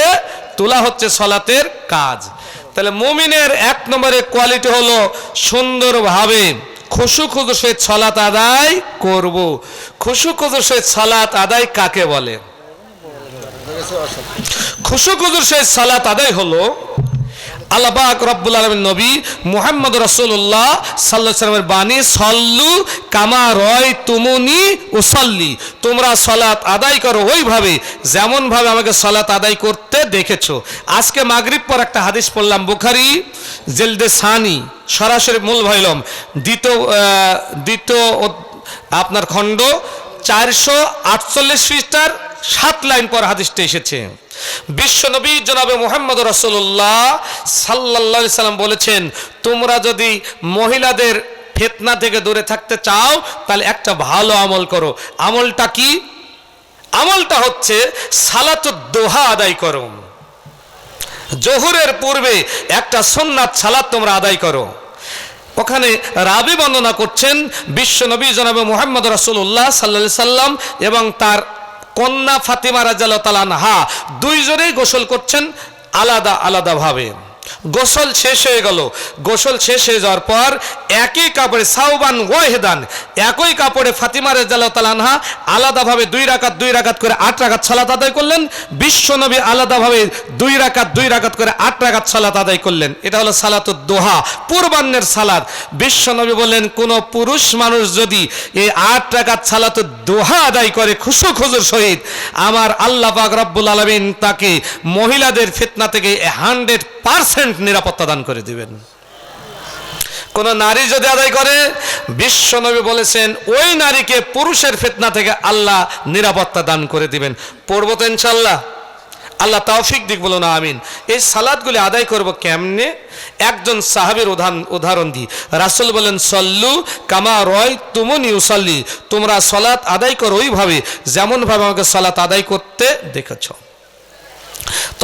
তোলা হচ্ছে সালাতের কাজ। তাহলে মুমিনের 1 নম্বরের কোয়ালিটি হলো সুন্দরভাবে খুশু খুজুর সহিত সালাত আদায় করব। খুশু খুজুর সহিত সালাত আদায় কাকে বলে? খুশু খুজুর সহিত সালাত আদায় হলো আল্লাহ পাক রব্বুল আলামিন নবী মুহাম্মদ রাসূলুল্লাহ সাল্লাল্লাহু আলাইহি ওয়াসাল্লামের বাণী, সল্লু কামা রাআইতুমুনি উসাল্লি, তোমরা সালাত আদায় করো ওইভাবে যেমন ভাবে আমাকে সালাত আদায় করতে দেখেছো। আজকে মাগরিব পর একটা হাদিস পড়লাম, বুখারী জিলদে সানি, সরাসরি মূল ভয়লম দ্বিতীয় আপনার খণ্ড 448 পৃষ্ঠার 7 লাইন পর হাদিসটা এসেছে। বিশ্বনবী জনাবে মুহাম্মদ রাসূলুল্লাহ সাল্লাল্লাহু আলাইহি সাল্লাম বলেছেন, তোমরা যদি মহিলাদের ফিতনা থেকে দূরে থাকতে চাও তাহলে একটা ভালো আমল করো। আমলটা কি? আমলটা হচ্ছে সালাতুদ দোহা আদায় করো। জোহরের পূর্বে একটা সুন্নাত সালাত তোমরা আদায় করো। ওখানে রাবি বর্ণনা করছেন বিশ্বনবী জনাবে মুহাম্মদ রাসূলুল্লাহ সাল্লাল্লাহু আলাইহি সাল্লাম এবং তার কন্যা ফাতিমা রাদিয়াল্লাহু তাআলা আনহা দুইজনেই গোসল করছেন আলাদা আলাদা ভাবে। গোসল শেষ হয়ে গেল, গোসল শেষ হয়ে যাওয়ার পর একই কাপড়ে সাওবান ওয়াহিদান, একই কাপড়ে ফাতিমা রাদিয়াল্লাহু তাআলা আনহা আলাদাভাবে 2 রাকাত করে 8 রাকাত সালাত আদায় করলেন। বিশ্বনবী আলাদাভাবে 2 রাকাত করে 8 রাকাত সালাত আদায় করলেন। এটা হলো সালাতুদ দোহা, পূর্বাহ্নের সালাত। বিশ্বনবী বললেন, কোন পুরুষ মানুষ যদি এই 8 রাকাত সালাতুদ দোহা আদায় করে খুশু খুজুর সহিত, আমার আল্লাহ পাক রব্বুল আলামিন তাকে মহিলাদের ফিতনা থেকে 100% নিরাপত্তা দান করে দিবেন। কোন নারী যদি আদায় করে, বিশ্বনবী বলেছেন ওই নারীকে পুরুষের ফিতনা থেকে আল্লাহ নিরাপত্তা দান করে দিবেন। পড়বো তো ইনশাআল্লাহ, আল্লাহ তৌফিক দিক, বলুন আমিন। এই সালাতগুলি আদায় করব কেমনে? একজন সাহাবীর উদাহরণ দিই। রাসূল বলেন, সল্লু কামা রাআইতুমুনি উসাল্লি, তোমরা সালাত আদায় করো ওইভাবে যেমন ভাবে আমাকে সালাত আদায় করতে দেখেছো।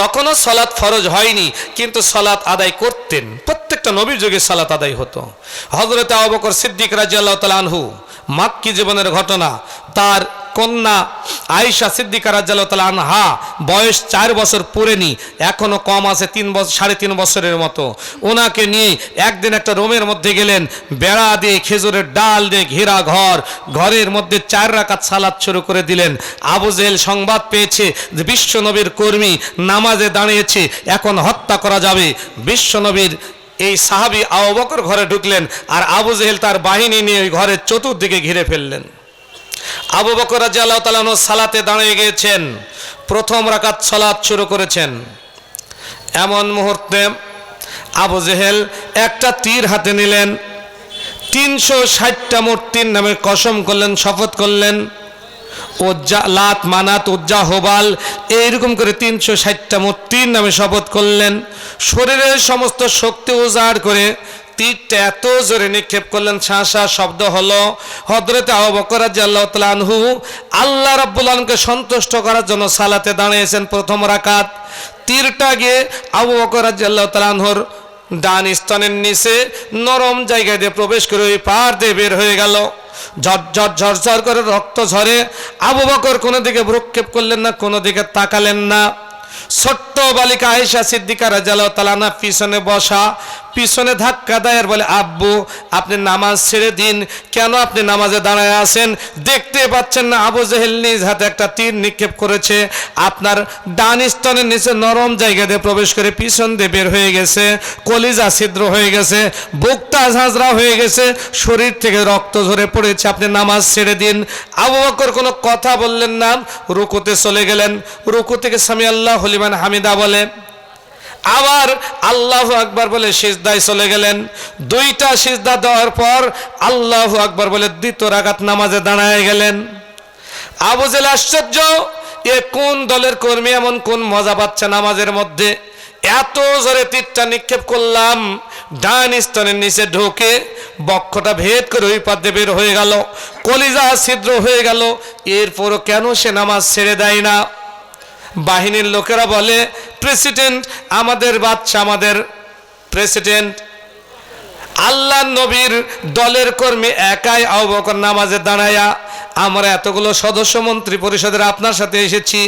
তখনও সালাত ফরজ হয়নি, কিন্তু সালাত আদায় করতেন। প্রত্যেকটা নবীর যুগে সালাত আদায় হতো। হযরত আবু বকর সিদ্দিক রাদিয়াল্লাহু তাআলা আনহু, মাক্কি জীবনের ঘটনা, তার কন্যা আয়েশা সিদ্দিকা রাদিয়াল্লাহু তাআলা আনহা বয়স 4 বছর পুরেনি, এখনো কম আছে, 3.5 বছরের মতো। ওনাকে নিয়ে একদিন একটা রুমের মধ্যে গেলেন, বেড়া দিয়ে খেজুরের ডাল দিয়ে ঘেরা ঘর, ঘরের মধ্যে 4 রাকাত সালাত শুরু করে দিলেন। আবু জেহেল সংবাদ পেয়েছে যে বিশ্বনবীর কর্মী নামাজে দাঁড়িয়েছে, এখন হত্যা করা যাবে। বিশ্বনবীর এই সাহাবী আবু বকর ঘরে ঢুকলেন, আর আবু জেহেল তার বাহিনী নিয়ে ঘরের চতুর্দিকে ঘিরে ফেললেন। আবু বকর রাদিয়াল্লাহু তাআলা আনহু সালাতে দাঁড়িয়ে গিয়েছেন, প্রথম রাকাত সালাত শুরু করেছেন। এমন মুহূর্তে আবু জেহেল একটা তীর হাতে নিলেন, 360টা মূর্তির নামে কসম করলেন, শপথ করলেন। উজ্জা, লাত, মানাত, উজ্জা, হোবাল, এইরকম করে 360টা মূর্তির নামে শপথ করলেন। শরীরের সমস্ত শক্তি উজাড় করে তীরটা এত জোরে নিক্ষেপ করলেন, শাঁসা শব্দ হলো। হযরত আবু বকর রাদিয়াল্লাহু তাআলা আনহু আল্লাহ রাব্বুল আলামিনকে সন্তুষ্ট করার জন্য সালাতে দাঁড়িয়েছেন প্রথম রাকাত। তীরটা গিয়ে আবু বকর রাদিয়াল্লাহু তাআলা আনহুর ডান স্তনের নিচে নরম জায়গা দিয়ে প্রবেশ করে ওই পার দিয়ে বের হয়ে গেল। ঝরঝর ঝরঝর করে রক্ত ঝরে। আবু বকর কোনো দিকে ভ্রুক্ষেপ করলেন না, কোনো দিকে তাকালেন না। ছোট্ট বালিকা আয়েশা সিদ্দিকা রাদিয়াল্লাহু তাআলা আনহা পিছনে বসা, পিছনে ধাক্কা দেয় আর বলে, আব্বু আপনি নামাজ ছেড়ে দিন, কেন আপনি নামাজে দাঁড়ায় আছেন? দেখতে পাচ্ছেন না আবু জেহেল নিজ হাতে একটা তীর নিক্ষেপ করেছে, আপনার ডান স্তনের নিচে নরম জায়গা দিয়ে প্রবেশ করে পিছন দিয়ে বের হয়ে গেছে, কলিজা ছিদ্র হয়ে গেছে, বুকটা ঝাঁঝরা হয়ে গেছে, শরীর থেকে রক্ত ঝরে পড়েছে, আপনি নামাজ ছেড়ে দিন। আবু বকর কোনো কথা বললেন না, রুকুতে চলে গেলেন। রুকু থেকে সামি আল্লাহু লিমান হামিদা বলে, আবার আল্লাহু আকবার বলে সিজদায় চলে গেলেন। দুইটা সিজদা দেওয়ার পর আল্লাহু আকবার বলে দ্বিতীয় রাকাত নামাজে দাঁড়ায় গেলেন। আবু জেহেল আশ্চর্য, এ কোন দলের কর্মী, এমন কোন মজা পাচ্ছে নামাজের মধ্যে? এত জোরে তীরটা নিক্ষেপ করলাম, ডান স্তনের নিচে ঢোকে বক্ষটা ভেদ করে ওই পাদ্যে বের হয়ে গেল, কলিজা ছিদ্র হয়ে গেল, এরপরও কেন সে নামাজ ছেড়ে দেয় না? বাহিনীর লোকেরা বলে, প্রেসিডেন্ট আমাদের বাদশা, আমাদের প্রেসিডেন্ট, আল্লাহ নবীর দলের কর্মী একাই আবু বকর নামাজে দাঁড়ায়া, আমরা এতগুলো সদস্য মন্ত্রী পরিষদের আপনার সাথে এসেছি,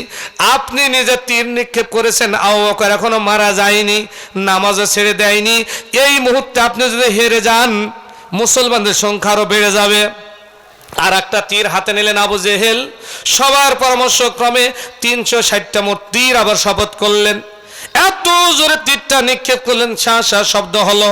আপনি নিজে তীর নিক্ষেপ করেছেন, আবু বকর এখনো মারা যায়নি, নামাজও ছেড়ে দেয়নি, এই মুহূর্তে আপনি যদি হেরে যান মুসলমানদের সংখ্যা আরো বেড়ে যাবে। আর একটা তীর হাতে নিলেন আবু জেহেল, সবার পরামর্শক্রমে 360টা মোট তীর আবার শপথ করলেন। এত জোরে তীরটা নিক্ষেপ করলেন, শাঁ শাঁ শব্দ হলো।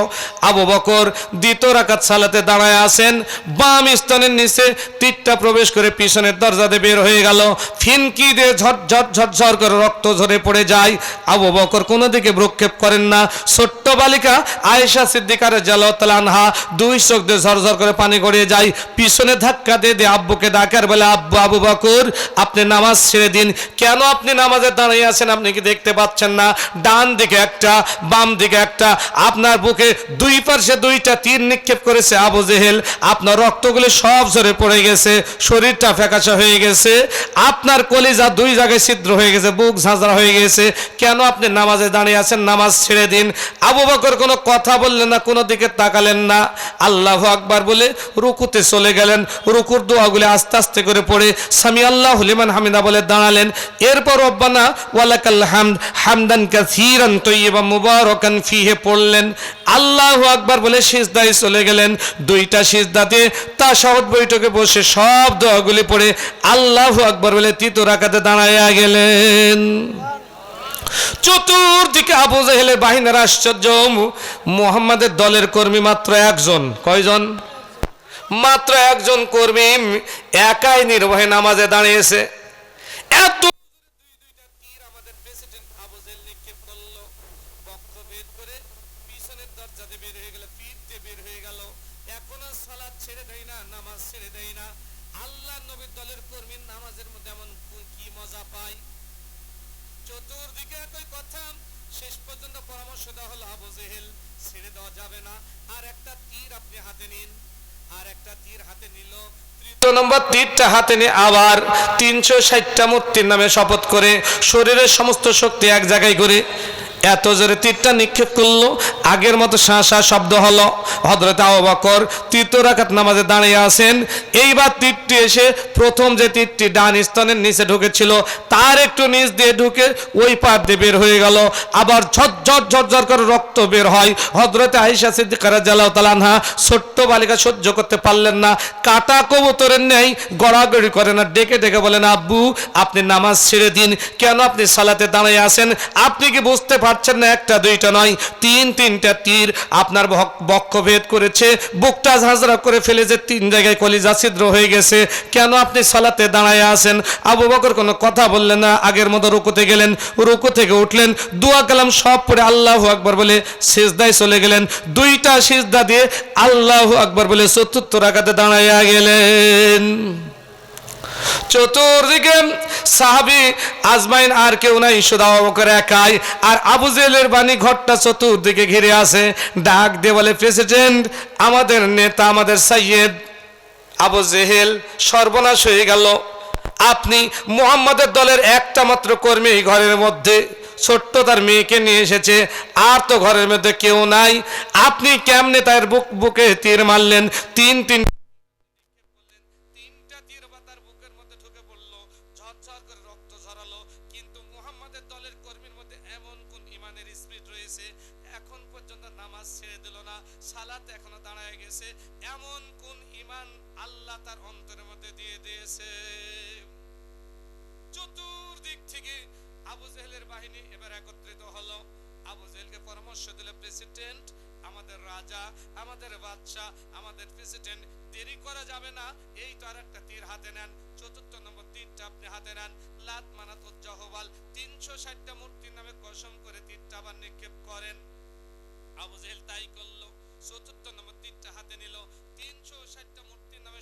আবু বকর দ্বিতীয় রাকাত সালাতে দাঁড়ায় আছেন, বাম স্তনের নিচে তীরটা প্রবেশ করে পিছনের দরজা দিয়ে বের হয়ে গেল, ফিনকি দিয়ে ঝরঝর ঝরঝর করে রক্ত ঝরে পড়ে যায়। আবু বকর কোনো দিকে ভ্রুক্ষেপ করেন না। ছোট্ট বালিকা আয়েশা সিদ্দিকা রাদিয়াল্লাহু তাআলা আনহা দুই চোখ দিয়ে ঝরঝর করে পানি গড়িয়ে যায়, পিছনে ধাক্কা দিয়ে দিয়ে আব্বুকে ডাকার বলে, আব্বু আবু বকর আপনি নামাজ ছেড়ে দিন, কেন আপনি নামাজে দাঁড়িয়ে আছেন? আপনি কি দেখতে পাচ্ছেন না ডান দিকে একটা, বাম দিকে একটা, আপনার বুকে দুই পাশে দুইটা তীর নিক্ষেপ করেছে আবু জেহেল, আপনার রক্তগুলো সব ঝরে পড়ে গেছে, শরীরটা ফ্যাকাশে হয়ে গেছে, আপনার কলিজা দুই জায়গায় ছিদ্র হয়ে গেছে, বুক ঝাঁঝরা হয়ে গেছে, কেন আপনি নামাজে দাঁড়িয়ে আছেন? নামাজ ছেড়ে দিন। আবু বকর কোনো কথা বললেন না, কোনো দিকে তাকালেন না, আল্লাহু আকবার বলে রুকুতে চলে গেলেন। রুকুর দোয়াগুলি আস্তে আস্তে করে পড়ে সামি আল্লাহু লিমান হামিদা বলে দাঁড়ালেন। এরপর রব্বানা ওয়ালাকাল হামদ হামদান কাসীরান তাইয়্যিবান মুবারাকান ফীহি পড়লেন। আল্লাহু আকবার বলে সিজদায় চলে গেলেন। দুইটা সিজদাতে তাশাহুদ বৈঠকে বসে সব দোয়াগুলি পড়ে আল্লাহু আকবার বলে তৃতীয় রাকাতে দাঁড়ায়া গেলেন। চতুর্দিকে আবু জেহেলের বাহিনীর আশ্চর্য, মুহাম্মাদের দলের কর্মী মাত্র একজন। কয়জন? মাত্র একজন কর্মী একাই নির্ভয়ে নামাজে দাঁড়িয়েছে। এত আমাদের প্রেসিডেন্ট আবু জেহেল নিক্ষেপ করলো, বক্ষ বের করে পিছনের দরজাতে বের হয়ে গেল, পিঠ দিয়ে বের হয়ে গেল। এখন আর সালাত ছেড়ে দেয় না, নামাজ ছেড়ে দেয় না। আল্লাহ নবীর দলের কর্মীর নামাজের মধ্যে এমন কি মজা পায়? চতুর্দিকে একই কথা। শেষ পর্যন্ত পরামর্শ দেওয়া হলো, আবু জেহেল ছেড়ে দেওয়া যাবে না, আর একটা তীর আপনি হাতে নিন। আর একটা তীর হাতে নিল, তৃতীয় নম্বর তীরটা হাতে নিয়ে আবার 360টা মূর্তির নামে শপথ করে শরীরের সমস্ত শক্তি এক জায়গায় করে এত জোরে তীরটা নিক্ষেপ করলো, আগের মতো শাঁ শাঁ শব্দ হলো। হযরত আবু বকর তৃতীয় রাকাত নামাজে দাঁড়িয়ে আছেন। এইবার তীরটি এসে প্রথম যে তীরটি ডান স্তনের নিচে ঢুকেছিল তার একটু নিচ দিয়ে ঢুকে ওই পার দিয়ে বের হয়ে গেল, আবার ঝরঝর ঝরঝর করে রক্ত বের হয়। হযরত আয়েশা সিদ্দিকা রাদিয়াল্লাহু তাআলা আনহা ছোট্ট বালিকা সহ্য করতে পারলেন না, কাটা কবুতরের ন্যায় গড়াগড়ি করে না, ডেকে ডেকে বলেন, আব্বু আপনি নামাজ ছেড়ে দিন, কেন আপনি সালাতে দাঁড়িয়ে আছেন? আপনি কি বুঝতে পারছেন না একটা দুইটা নয়, তিনটা তীর আপনার বক্ষ ভেদ করেছে, বুকটা ঝাঁঝরা করে ফেলেছে, 3 জায়গায় কলিজা ছিদ্র হয়ে গেছে, কেন আপনি সালাতে দাঁড়ায় আছেন? আবু বকর কোনো কথা বললেন না, আগের মতো রুকুতে গেলেন, রুকু থেকে উঠলেন, দোয়া কালাম সব পড়ে আল্লাহু আকবার বলে সিজদায় চলে গেলেন। দুইটা সিজদা দিয়ে আল্লাহু আকবার বলে চতুর্থ রাকাতে দাঁড়াইয়া গেলেন। চতুর্দিকে সাহাবী আজমাইন আর কেউ নাই, শুধু আবু বকর একাই। আর আবু জেহেলের বাণী ঘরটা চতুর্দিকে ঘিরে আছে। ডাক দিয়ে বলে, প্রেসিডেন্ট আমাদের নেতা, আমাদের সাইয়েদ আবু জেহেল সর্বনাশ হয়ে গেল। আপনি মুহাম্মাদের দলের একটা মাত্র কর্মী এই ঘরের মধ্যে, ছোট্ট তার মেয়েকে নিয়ে এসেছে, আর তো ঘরের মধ্যে কেউ নাই। আপনি কেমনে তার বুকে তীর মারলেন? তিন ইমানের স্পিরিট রয়েছে, এখন পর্যন্ত নামাজ ছেড়ে দিল না, সালাত এখনো দাঁড়ায় গেছে, এমন কোন ইমান আল্লাহ তার অন্তরের মধ্যে দিয়ে দিয়েছে? চতুর্দিক থেকে আবু জেহেলের বাহিনী এবার একত্রিত হলো। আবু জেহেলকে পরামর্শ দিল, প্রেসিডেন্ট, আমাদের রাজা, আমাদের বাদশা, আমাদের প্রেসিডেন্ট, দেরি করা যাবে না, এই তো আর একটা তীর হাতে নেন, চতুর্থ নম্বর তীরটা আপনি হাতে নেন, লাত মানাত উজ্জা হবাল, 360টা মূর্তির নামে কসম করে তীরটা আবার নিক্ষেপ করেন। আবু জেহেল তাই করলো, চতুর্থ নম্বর তীরটা হাতে নিল, 360টা মূর্তির নামে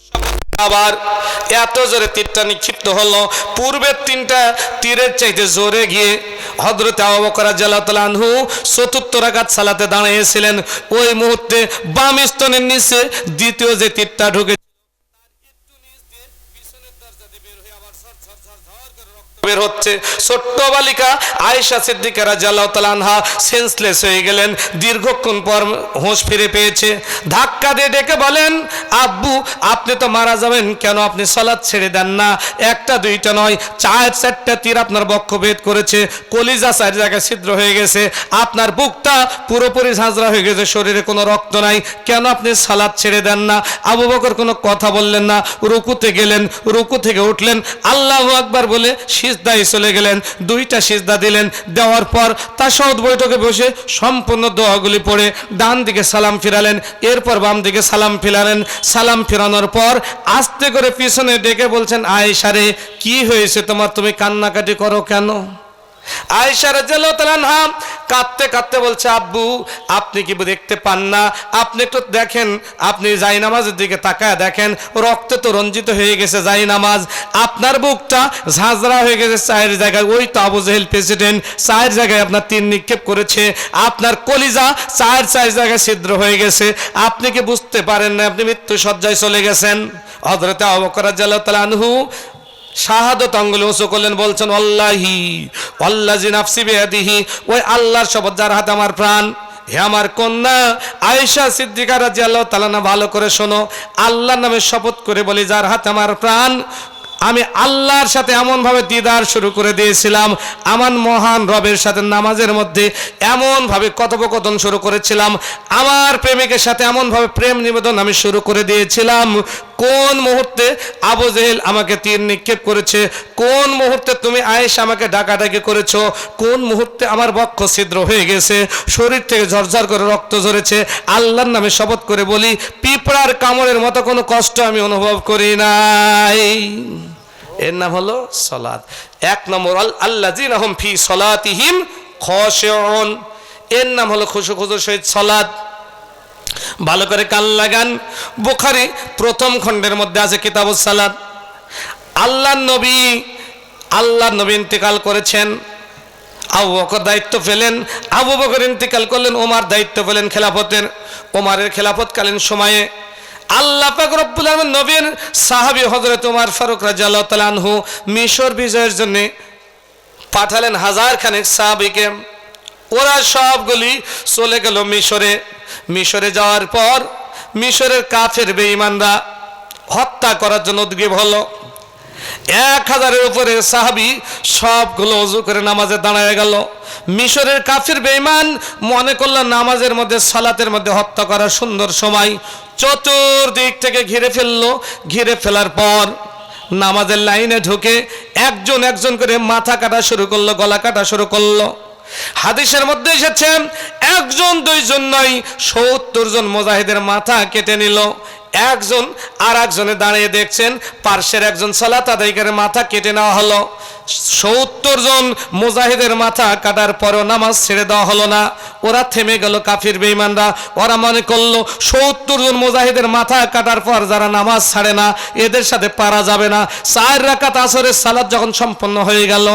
আবার এত জোরে তীরটা নিক্ষিপ্ত হলো, পূর্বের তিনটা তীরের চাইতে জোরে গিয়ে হযরত আবু বকর রাদিয়াল্লাহু তাআলা আনহু চতুর্থ রাকাত সালাতে দাঁড়িয়েছিলেন। ওই মুহূর্তে বাম স্তনের নিচে দ্বিতীয় যে তীরটা ঢুকে বের হচ্ছে, ছোট্ট বালিকা আয়েশা সিদ্দিকা রাদিয়াল্লাহু তাআলা আনহা সেন্সলেস হয়ে গেলেন। দীর্ঘক্ষণ পর হোঁশ ফিরে পেয়েছে, ধাক্কা দিয়ে ডেকে বলেন, আব্বু আপনি তো মারা যাবেন, কেন আপনি সালাত ছেড়ে দেন না? একটা দুইটা নয়, 4-4টা তীর আপনার বক্ষ ভেদ করেছে, কলিজা 4 জায়গায় ছিদ্র হয়ে গেছে, আপনার বুকটা পুরোপুরি ঝাঁঝরা হয়ে গেছে, শরীরে কোনো রক্ত নাই, কেন আপনি সালাত ছেড়ে দেন না? আবু বকর কোনো কথা বললেন না, রুকুতে গেলেন, রুকু থেকে উঠলেন, আল্লাহু আকবার বলে সিজদায় চলে গেলেন, 2টা সিজদা দিলেন, দেওয়ার পর তাশাহুদ বৈঠকে বসে সম্পূর্ণ দোয়াগুলি পড়ে ডান দিকে সালাম ফিরালেন, এরপর বাম দিকে সালাম ফিরালেন। সালাম ফিরানোর পর আস্তে করে পিছনে ডেকে বলছেন, আয়েশা রে, কি হয়েছে তোমার, তুমি কান্নাকাটি করো কেন? আয়েশা রাদিয়াল্লাহু তাআলা আনহা কাঁদতে কাঁদতে বলছে, আব্বু আপনি কি দেখতে পান না? আপনি একটু দেখেন, আপনি জায়নামাজের দিকে তাকায় দেখেন, রক্তে তো রঞ্জিত হয়ে গেছে জায়নামাজ, আপনার বুকটা ঝাঁঝরা হয়ে গেছে 4 জায়গায়, ওই তো আবু জেহেল প্রেসিডেন্ট 4 জায়গায় আপনার তীর নিক্ষেপ করেছে, আপনার কলিজা 4 জায়গায় ছিদ্র হয়ে গেছে, আপনি কি বুঝতে পারেন না? আপনি মৃত্যু সজ্জায় চলে গেছেন। হযরত আবু বকর রাদিয়াল্লাহু তাআলা আনহু শাহাদত আঙ্গুলে উঁচু করলেন, বলছেন, আল্লাহি ওয়াল্লাযী নাফসি বিয়াদিহি, ওই আল্লাহর শপথ যার হাতে আমার প্রাণ। হে আমার কন্যা আয়েশা সিদ্দিকা রাদিয়াল্লাহু তাআলা আনহা, ভালো করে শোনো, আল্লাহর নামে শপথ করে বলি, যার হাতে আমার প্রাণ, আমি আল্লাহর সাথে এমনভাবে দিদার শুরু করে দিয়েছিলাম, আমার মহান রবের সাথে নামাজের মধ্যে এমনভাবে কথোপকথন শুরু করেছিলাম, আমার প্রেমিকের সাথে এমনভাবে প্রেম নিবেদন আমি শুরু করে দিয়েছিলাম, কোন মুহূর্তে আবু জেহেল আমাকে তীর নিক্ষেপ করেছে, কোন মুহূর্তে তুমি আয়েশা আমাকে ডাকাডাকি করেছো, কোন মুহূর্তে আমার বক্ষ ছিদ্র হয়ে গেছে, শরীর থেকে ঝরঝর করে রক্ত ঝরেছে, আল্লাহর নামে শপথ করে বলি, পিঁপড়ার কামড়ের মতো কোনো কষ্ট আমি অনুভব করি নাই। এর নাম হলো সালাত। 1 নম্বর আল্লাযীনা হুম ফি সালাতিহিম খাশিউন, এর নাম হলো খুশু সহিত সালাত। ভালো করে কান লাগান, বুখারী প্রথম খণ্ডের মধ্যে আছে কিতাবুস সালাত। আল্লাহর নবী ইন্তেকাল করেছেন, আবু বকর দায়িত্ব পেলেন, আবু বকর ইন্তেকাল করলেন, ওমর দায়িত্ব পেলেন খেলাফতের। ওমরের খেলাফতকালীন সময়ে আল্লাহ পাক রব্বুল আলামিন নবীর সাহাবী হযরত ওমর ফারুক রাদিয়াল্লাহু তাআলা আনহু মিশর বিজয়ের জন্য পাঠালেন 1000 খানেক সাহাবীকে। ওরা সবগুলি চলে গেল মিশরে যাওয়ার পর মিশরের কাফের বেঈমানরা হত্যা করার জন্য উদ্গ্রীব হলো। 1000-এর উপরে সাহাবী সবগুলো ওযু করে নামাজে দাঁড়ায় গেল। মিশরের কাফির বেঈমান মনে করল নামাজের মধ্যে, সালাতের মধ্যে হত্যা করার সুন্দর সময়, চতুর্দিক থেকে ঘিরে ফেললো। ঘিরে ফেলার পর নামাজের লাইনে ঢুকে একজন একজন করে মাথা কাটা শুরু করলো, গলা কাটা শুরু করলো। হাদিসের মধ্যে এসেছে, 1 2 জন নয়, 70 জন মুজাহিদের মাথা কেটে নিল। একজন আর একজনে দাঁড়িয়ে দেখছেন, পার্শ্বের একজন সালাত আদায়কারীর মাথা কেটে নেওয়া হলো। 70 জন মুজাহিদের মাথা কাটার পরও নামাজ ছেড়ে দেওয়া হলো না। ওরা থেমে গেল কাফির বেঈমানরা। ওরা মনে করলো 70 জন মুজাহিদের মাথা কাটার পর যারা নামাজ ছাড়ে না, এদের সাথে পারা যাবে না। 4 রাকাত আসরের সালাত যখন সম্পন্ন হয়ে গেল,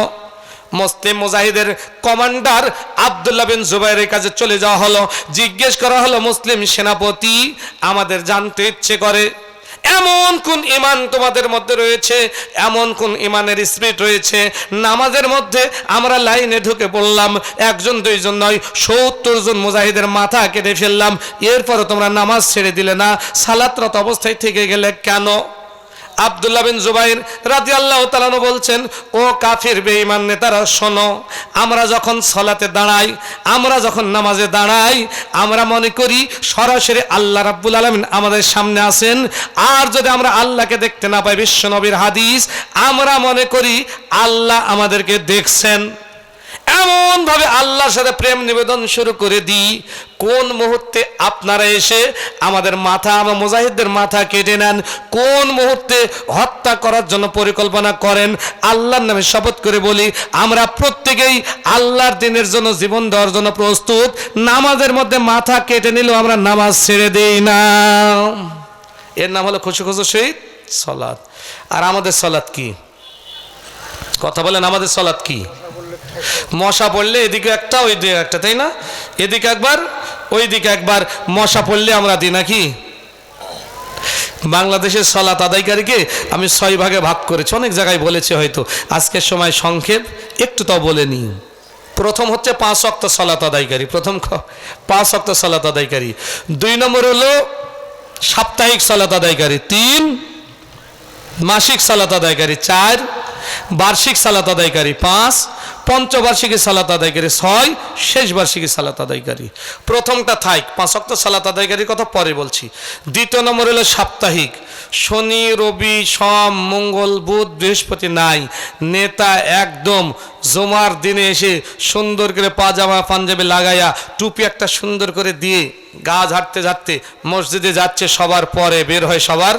মুসলিম মুজাহিদের কমান্ডার আব্দুল্লাহ বিন জুবাইরের কাছে চলে যাওয়া হলো। জিজ্ঞেস করা হলো, মুসলিম সেনাপতি, আমাদের জানতে ইচ্ছে করে এমন কোন ঈমান তোমাদের মধ্যে রয়েছে, এমন কোন ঈমানের স্পিরিট রয়েছে, নামাজের মধ্যে আমরা লাইনে ঢুকে পড়লাম, 1 2 জন নয়, 70 জন মুজাহিদের মাথা কেটে ফেললাম, এরপরও তোমরা নামাজ ছেড়ে দিলে না, সালাতরত অবস্থায় থেকে গেলে কেন? আব্দুল্লাহ বিন জুবাইর রাদিয়াল্লাহু তাআলা আনহু বলছেন, ও কাফির বেঈমান নেতারা শোনো, আমরা যখন সালাতে দাঁড়াই, আমরা যখন নামাজে দাঁড়াই, আমরা মনে করি সরাসরি আল্লাহ রাব্বুল আলামিন আমাদের সামনে আছেন। আর যদি আমরা আল্লাহকে দেখতে না পাই, বিশ্ব নবীর হাদিস, আমরা মনে করি আল্লাহ আমাদেরকে দেখছেন। এমন ভাবে আল্লাহর সাথে প্রেম নিবেদন শুরু করে দিই, কোন মুহূর্তে আপনারা এসে আমাদের মাথা, আমার মুজাহিদদের মাথা কেটে নেন, কোন মুহূর্তে হত্যা করার জন্য পরিকল্পনা করেন। আল্লাহর নামে শপথ করে বলি, আমরা প্রত্যেকেই আল্লাহর দিনের জন্য জীবন দেওয়ার জন্য প্রস্তুত। নামাজের মধ্যে মাথা কেটে নিলেও আমরা নামাজ ছেড়ে দেই না। এর নাম হলো খুশি খুশি শহীদ সালাত। আর আমাদের সালাত কি? কথা বলেন, আমাদের সালাত কি? মশা পড়লে এদিকে একটা ওই দিকে একটা, তাই না? এদিকে একবার ওই দিকে একবার মশা পড়লে আমরা দিই নাকি? বাংলাদেশের সালাত আদায়কারীকে আমি 6 ভাগে ভাগ করেছি, অনেক জায়গায় বলেছি, হয়তো আজকের সময় সংক্ষেপ একটু তাও বলে নিই। প্রথম হচ্ছে 5 ওয়াক্ত সালাত আদায়কারী, প্রথম 5 ওয়াক্ত সালাত আদায়কারী। 2 নম্বর হলো সাপ্তাহিক সালাত আদায়কারী, 3 মাসিক সালাত আদায়কারী, 4 বার্ষিক সালাত আদায়কারী, 5 পঞ্চবার্ষিকী সালাত আদায়কারী, 6 শেষ বার্ষিকী সালাত আদায়কারী। প্রথমটা থাইক 5 ওয়াক্ত সালাত আদায়কারীর কথা পরে বলছি। দ্বিতীয় নম্বর হলো সাপ্তাহিক, শনি রবি সোম মঙ্গল বুধ বৃহস্পতি নাই। নেতা একদম জুমার দিনে এসে সুন্দর করে পাজামা পাঞ্জাবি লাগাইয়া টুপি একটা সুন্দর করে দিয়ে গা ঝাড়তে ঝাড়তে মসজিদে যাচ্ছে, সবার পরে বের হয় সবার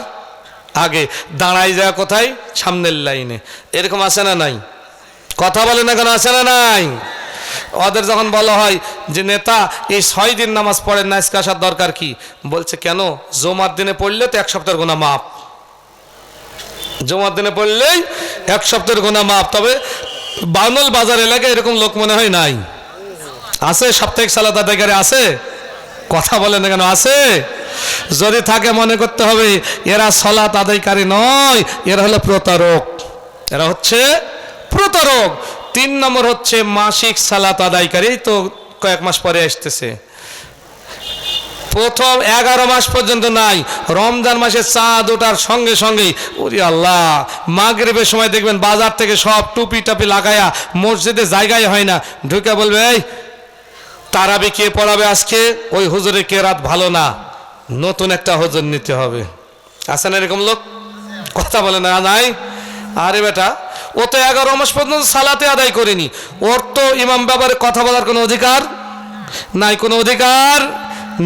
আগে, দাঁড়াই যায় কোথায়? সামনের লাইনে। এরকম আছে না নাই? কথা বলে না কেন, আছে না নাই? ওদের যখন বলা হয় যে নেতা এই 6 দিন নামাজ পড়েন না, আজকে আসার দরকার কি? বলছে কেন? জুমার দিনে পড়লে তো 1 সপ্তাহের গুনাহ মাপ, জুমার দিনে পড়লেই 1 সপ্তাহের গুনাহ মাপ। তবে বানল বাজার এলাকায় এরকম লোক মনে হয় নাই। আছে সাপ্তাহিক সালাত আদায়কারী? আছে? কথা বলে না কেন, আছে? যদি থাকে মনে করতে হবে এরা সালাত আদায়কারী নয়, এরা হলো প্রতারক, এরা হচ্ছে প্রতারক। 3 নম্বর হচ্ছে মাসিক সালাত আদায়কারী, তো কয়েক মাস পরে আসতেছে। প্রথম 11 মাস পর্যন্ত নাই, রমজান মাসে চাঁদ ওঠার সঙ্গে সঙ্গেই ওরে আল্লাহ, মাগরিবের সময় দেখবেন বাজার থেকে সব টুপি টাপি লাগায়া, মসজিদে জায়গায় হয় না, ঢুকে বলবে এই তারাবি কে পড়াবে আজকে? ওই হুজুরের কেরাত ভালো না, নতুন একটা হুজুর নিতে হবে। আছে না এরকম লোক? কথা বলে না, নাই? আরে বেটা, ও তো 11 মাস পর্যন্ত সালাতে আদায় করেনি, ওর তো ইমাম বাবার কথা বলার কোনো অধিকার নাই, কোনো অধিকার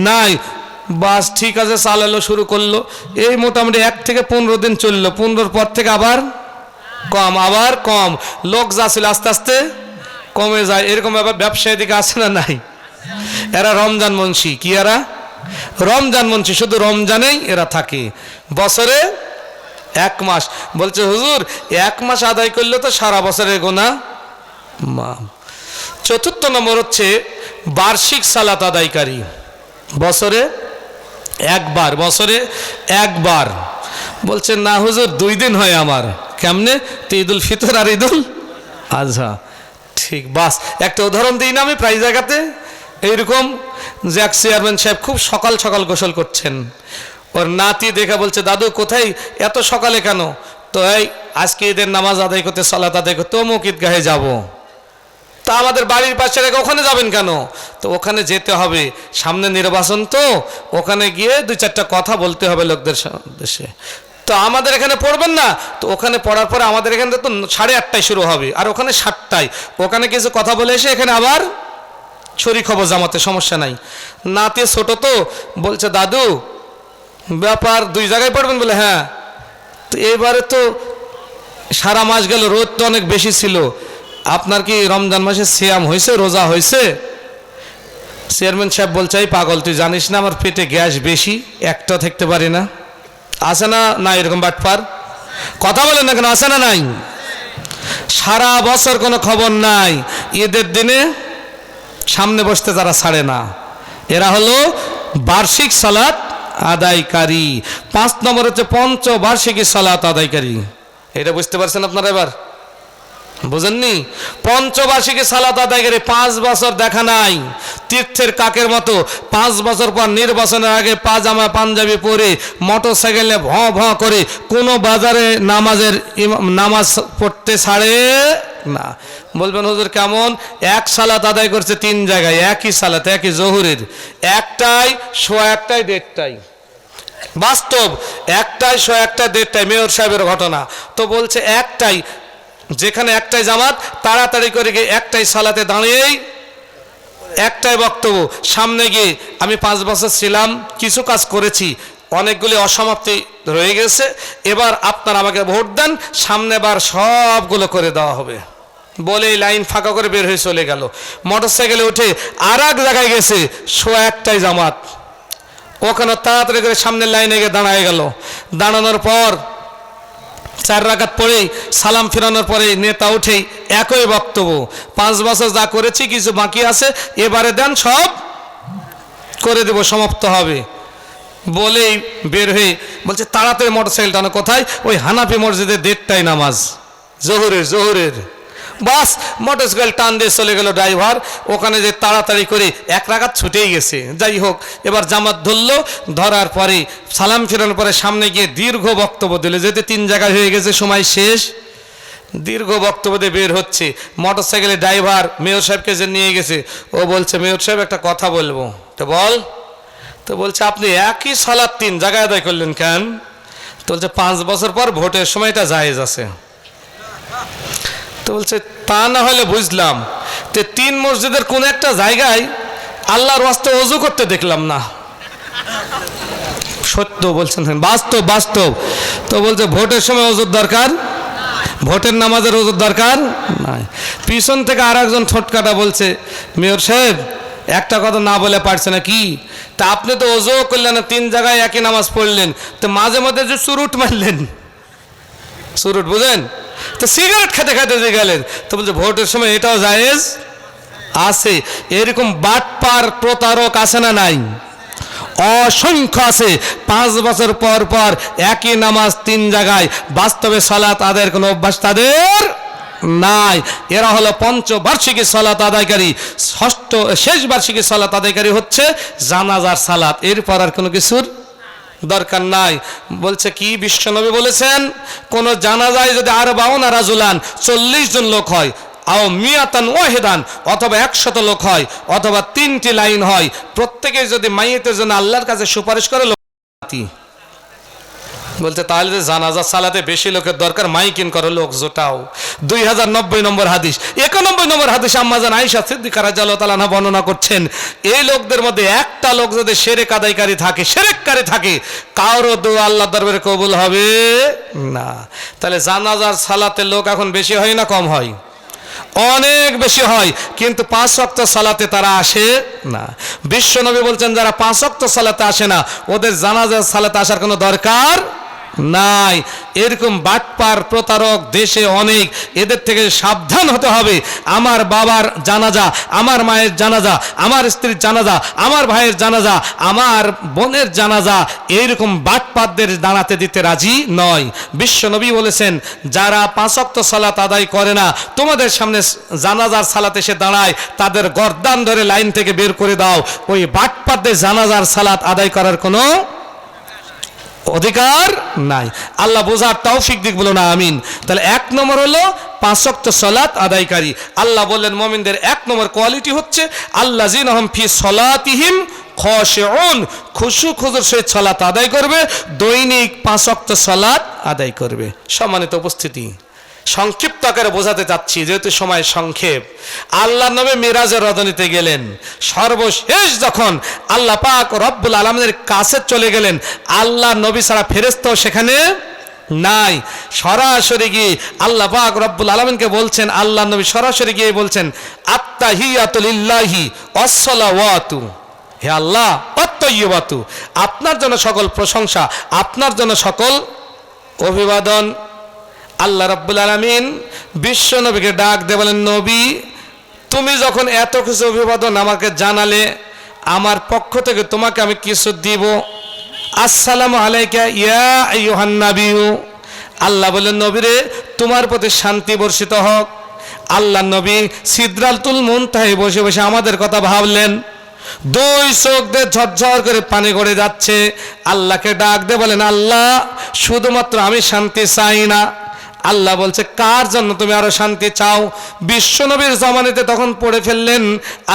নাই। বাস ঠিক আছে, চালালো, শুরু করলো, এই মোটামুটি 1 থেকে 15 দিন চললো, 15 পর থেকে আবার কম, আবার কম, লোক যা ছিল আস্তে আস্তে কমে যায়। এরকম ব্যাপার ব্যবসায়ী দিকে আছে না নাই? এরা রমজান মুন্সি, কি এরা? রমজান মুন্সি, শুধু রমজানেই এরা থাকে, বছরে 1 মাস। বলছে হুজুর 1 মাস আদায় করলে তো সারা বছরের গুনাহ মাফ। 4র্থ নম্বর হচ্ছে বার্ষিক সালাত আদায়কারী, বছরে 1 বার, বছরে 1 বার। বলছে না হুজুর 2 দিন হয় আমার। কেমনে? তো ঈদুল ফিতর আর ঈদুল আজহা। ঠিক, বাস একটা উদাহরণ দিই না আমি প্রায় জায়গাতে? এইরকম যে এক চেয়ারম্যান সাহেব খুব সকাল সকাল গোসল করছেন, ওর নাতি দেখে বলছে দাদু কোথায় এত সকালে কেন? তো এই আজকে ঈদের নামাজ আদায় করতে, সালাত আদায় করতে অমুক ঈদগাহে যাব। তা আমাদের বাড়ির পাশে রেখে ওখানে যাবেন কেন? তো ওখানে যেতে হবে, সামনে নির্বাচন, তো ওখানে গিয়ে 2-4টা কথা বলতে হবে লোকদের দেশে। তো আমাদের এখানে পড়বেন না? তো ওখানে পড়ার পরে আমাদের এখানে তো 8:30টায় শুরু হবে, আর ওখানে 7টায়। ওখানে কিছু কথা বলে এসে এখানে আবার শরীক হব জামাতে, সমস্যা নাই। নাতি ছোট তো বলছে দাদু ব্যাপার 2 জায়গায় পড়বেন? বলে হ্যাঁ। তো এবারে তো সারা মাস গেল, রোদ তো অনেক বেশি ছিল, আপনার কি রমজান মাসে সিয়াম হয়েছে, রোজা হয়েছে? চেয়ারম্যান সাহেব বলছে এই পাগল, তুই জানিস না আমার পেটে গ্যাস বেশি, একটা থাকতে পারি না। আছে না নাই এরকম বাটপার? কথা বলেন না কেন, আছে না নাই? সারা বছর কোনো খবর নাই, ঈদের দিনে সামনে বসতে যারা ছাড়ে না, এরা হলো বার্ষিক সালাত আদায়কারী। 5 নম্বর হচ্ছে পঞ্চবার্ষিকী সালাত আদায়কারী। এটা বুঝতে পারছেন আপনারা? এবার বুঝেননি? পঞ্চবার্ষিকী সালাত আদায়কারী 5 বছর দেখা নাই, তীর্থের কাকের মতো 5 বছর পর নির্বাচনের আগে পাজামা পাঞ্জাবি পরে মোটর সাইকেলে ভঁ ভঁ করে কোনো বাজারে নামাজ পড়তে ছাড়ে না। বলবেন হুজুর কেমন? এক সালাত আদায় করছে 3 জায়গায়, একই সালাত, একই জহুরের, একটাই, সোয়া একটাই, দেড়টাই। বাস্তব, একটাই, সোয়া একটা, দেড়টাই, মেয়র সাহেবের ঘটনা। তো বলছে একটাই, যেখানে একটাই জামাত, তাড়াতাড়ি করে গিয়ে একটাই সালাতে দাঁড়িয়েই একটাই বক্তব্য। সামনে গিয়ে আমি 5 বছর ছিলাম, কিছু কাজ করেছি, অনেকগুলি অসমাপ্তি রয়ে গেছে, এবার আপনারা আমাকে ভোট দেন, সামনে বার সবগুলো করে দেওয়া হবে বলে লাইন ফাঁকা করে বের হয়ে চলে গেল। মোটর সাইকেলে উঠে আর এক জায়গায় গেছে, সোয়া একটাই জামাত, ওখানে তাড়াতাড়ি করে সামনের লাইনে গিয়ে দাঁড়ায় গেল। দাঁড়ানোর পর 4 রাকাত পরেই সালাম ফেরানোর পরে নেতা উঠেই একই বক্তব্য, 5 বছর যা করেছি কিছু বাকি আছে, এবারে দেন সব করে দেব, সমাপ্ত হবে বলেই বের হয়ে বলছে তাড়াতাড়ি মোটরসাইকেল টানো। কোথায়? ওই হানাফি মসজিদে 1:30টাই নামাজ, জোহরের। বাস মোটরসাইকেল টান দিয়ে চলে গেল ড্রাইভার, ওখানে যে তাড়াতাড়ি করে 1 রাকাত ছুটেই গেছে। যাই হোক, এবার জামাত ধরলো, ধরার পরে সালাম ফেরানোর পরে সামনে গিয়ে দীর্ঘ বক্তব্য দিল, যেতে 3 জায়গায় হয়ে গেছে, সময় শেষ। দীর্ঘ বক্তব্য দিয়ে বের হচ্ছে, মোটরসাইকেলের ড্রাইভার মেয়র সাহেবকে যে নিয়ে গেছে, ও বলছে মেয়র সাহেব একটা কথা বলবো। তো বল। তো বলছে আপনি একই সালাত 3 জায়গায় আদায় করলেন কেন? তো বলছে 5 বছর পর ভোটের সময়টা জায়েজ আছে। তো বলছে তা না হলে বুঝলাম, তো 3 মসজিদের কোন একটা জায়গায় আল্লাহর ওয়াস্তে ওযু করতে দেখলাম না। সত্য বলছেন, বাস্তব। তো বলছে ভোটের সময় ওযুর দরকার, ভোটের নামাজের ওযুর দরকার নাই। পিছন থেকে আর একজন ঠোঁটকাটা বলছে মেয়র সাহেব একটা কথা না বলে পারছে না। কি? তা আপনি তো ওযু করলেন না, 3 জায়গায় একই নামাজ পড়লেন, তো মাঝে মধ্যে যে চুরুট মারলেন, চুরুট বুঝেন, তো সিগারেট খেতে যে গেলেন, তো বলছে ভোটের সময় এটাও জায়েজ আছে। এরকম বাটপার প্রতারক আছে না নাই? অসংখ্য আছে। 5 বছর পর পর একই নামাজ 3 জায়গায়, বাস্তবে সালাত আদায়ের কোনো অভ্যাস তাদের নাই। এরা হলো পঞ্চবার্ষিকী সালাত আদায়কারী, শেষ বার্ষিকী সালাত আদায়কারী হচ্ছে জানাজার সালাত, এরপর আর কোনো কিছুর দরকার নাই। বলছে কি বিশ্বনবী বলেছেন, কোন জানাজায় যদি আর 52 রাজুলান 40 জন লোক হয়, আও মিয়াতান ওয়াহিদান, অথবা 100 লোক হয়, অথবা 3টি লাইন হয়, প্রত্যেকে যদি মাইয়েতের জন্য আল্লাহর কাছে সুপারিশ করে, বলতে তাহলে যে জানাজা সালাতে বেশি লোকের দরকার, মাইকিন করো, লোক জোটাও। 2090 নম্বর হাদিস। 91 নম্বর হাদিস আম্মাজান আয়েশা সিদ্দিকা রাদিয়াল্লাহু তাআলা আনহা বর্ণনা করছেন, এই লোকদের মধ্যে একটা লোক যদি শিরক আদায়কারী থাকে, শিরককারী থাকে, কারো দোয়া আল্লাহর দরবারে কবুল হবে না। তাহলে জানাজার সালাতে লোক এখন বেশি হয় না কম হয়? অনেক বেশি হয়, কিন্তু 5 ওয়াক্ত সালাতে তারা আসে না। বিশ্বনবী বলছেন যারা 5 ওয়াক্ত সালাতে আসে না, ওদের জানাজার সালাতে আসার কোনো দরকার নাই। এরকম বাটপার প্রতারক দেশে অনেক, এদের থেকে সাবধান হতে হবে। আমার বাবার জানাজা, আমার মায়ের জানাজা, আমার স্ত্রীর জানাজা, আমার ভাইয়ের জানাজা, আমার বোনের জানাজা, এইরকম বাটপারদের দাঁড়াতে দিতে রাজি নয়। বিশ্বনবী বলেছেন যারা 5 ওয়াক্ত সালাত আদায় করে না, তোমাদের সামনে জানাজার সালাতে এসে দাঁড়ায়, তাদের গর্দান ধরে লাইন থেকে বের করে দাও। ওই বাটপারদের জানাজার সালাত আদায় করার কোনো অধিকার নাই। আল্লাহ বোঝার তৌফিক দিক বলো না আমিন। তাহলে 1 নম্বর হলো 5 ওয়াক্ত সালাত আদায়কারী। আল্লাহ বললেন মুমিনদের 1 নম্বর কোয়ালিটি হচ্ছে আল্লাযিনা হুম ফি সালাতিহিম খাশিউন, খুশু খুজুর সহিত সালাত আদায় করবে, দৈনিক 5 ওয়াক্ত সালাত আদায় করবে। সম্মানিত উপস্থিতি, সংক্ষিপ্ত আকারে বোঝাতে চাচ্ছি যেহেতু সময় সংক্ষেপ। আল্লাহ নবী মিরাজের রজনীতে গেলেন, সর্বশেষ যখন আল্লাহ পাক রব্বুল আলামিনের কাছে চলে গেলেন, আল্লাহ নবী ছাড়া ফেরেশতাও সেখানে নাই। সরাসরি গিয়ে আল্লাহ পাক রব্বুল আলামিনকে বলছেন, আল্লাহ নবী সরাসরি গিয়ে বলছেন আত্তাহিয়াতু লিল্লাহি ওয়াসসালাওয়াতু, হে আল্লাহ আত্তাইয়্যিবাতু, আপনার জন্য সকল প্রশংসা, আপনার জন্য সকল অভিবাদন। আল্লাহ রাব্বুল আলামিন বিশ্ব নবীকে ডাক দিয়ে বলেন, নবী তুমি যখন এত কিছু অভিবাদন আমাকে জানালে, আমার পক্ষ থেকে তোমাকে আমি কিছু দিব। আসসালামু আলাইকা ইয়া আইয়ুহান নাবিয়্যু, আল্লাহ বলেন নবীরে তোমার প্রতি শান্তি বর্ষিত হোক। আল্লাহ নবী সিদরাতুল মুনতাহায় বসে বসে আমাদের কথা ভাবলেন, দুই চোখ দিয়ে ঝরঝর করে পানি গড়ে যাচ্ছে। আল্লাহকে ডাক দিয়ে বলেন, আল্লাহ শুধুমাত্র আমি শান্তি চাই না। আল্লাহ বলছে, কার জন্য তুমি আরো শান্তি চাও? বিশ্বনবীর জমানাতে তখন পড়ে ফেললেন,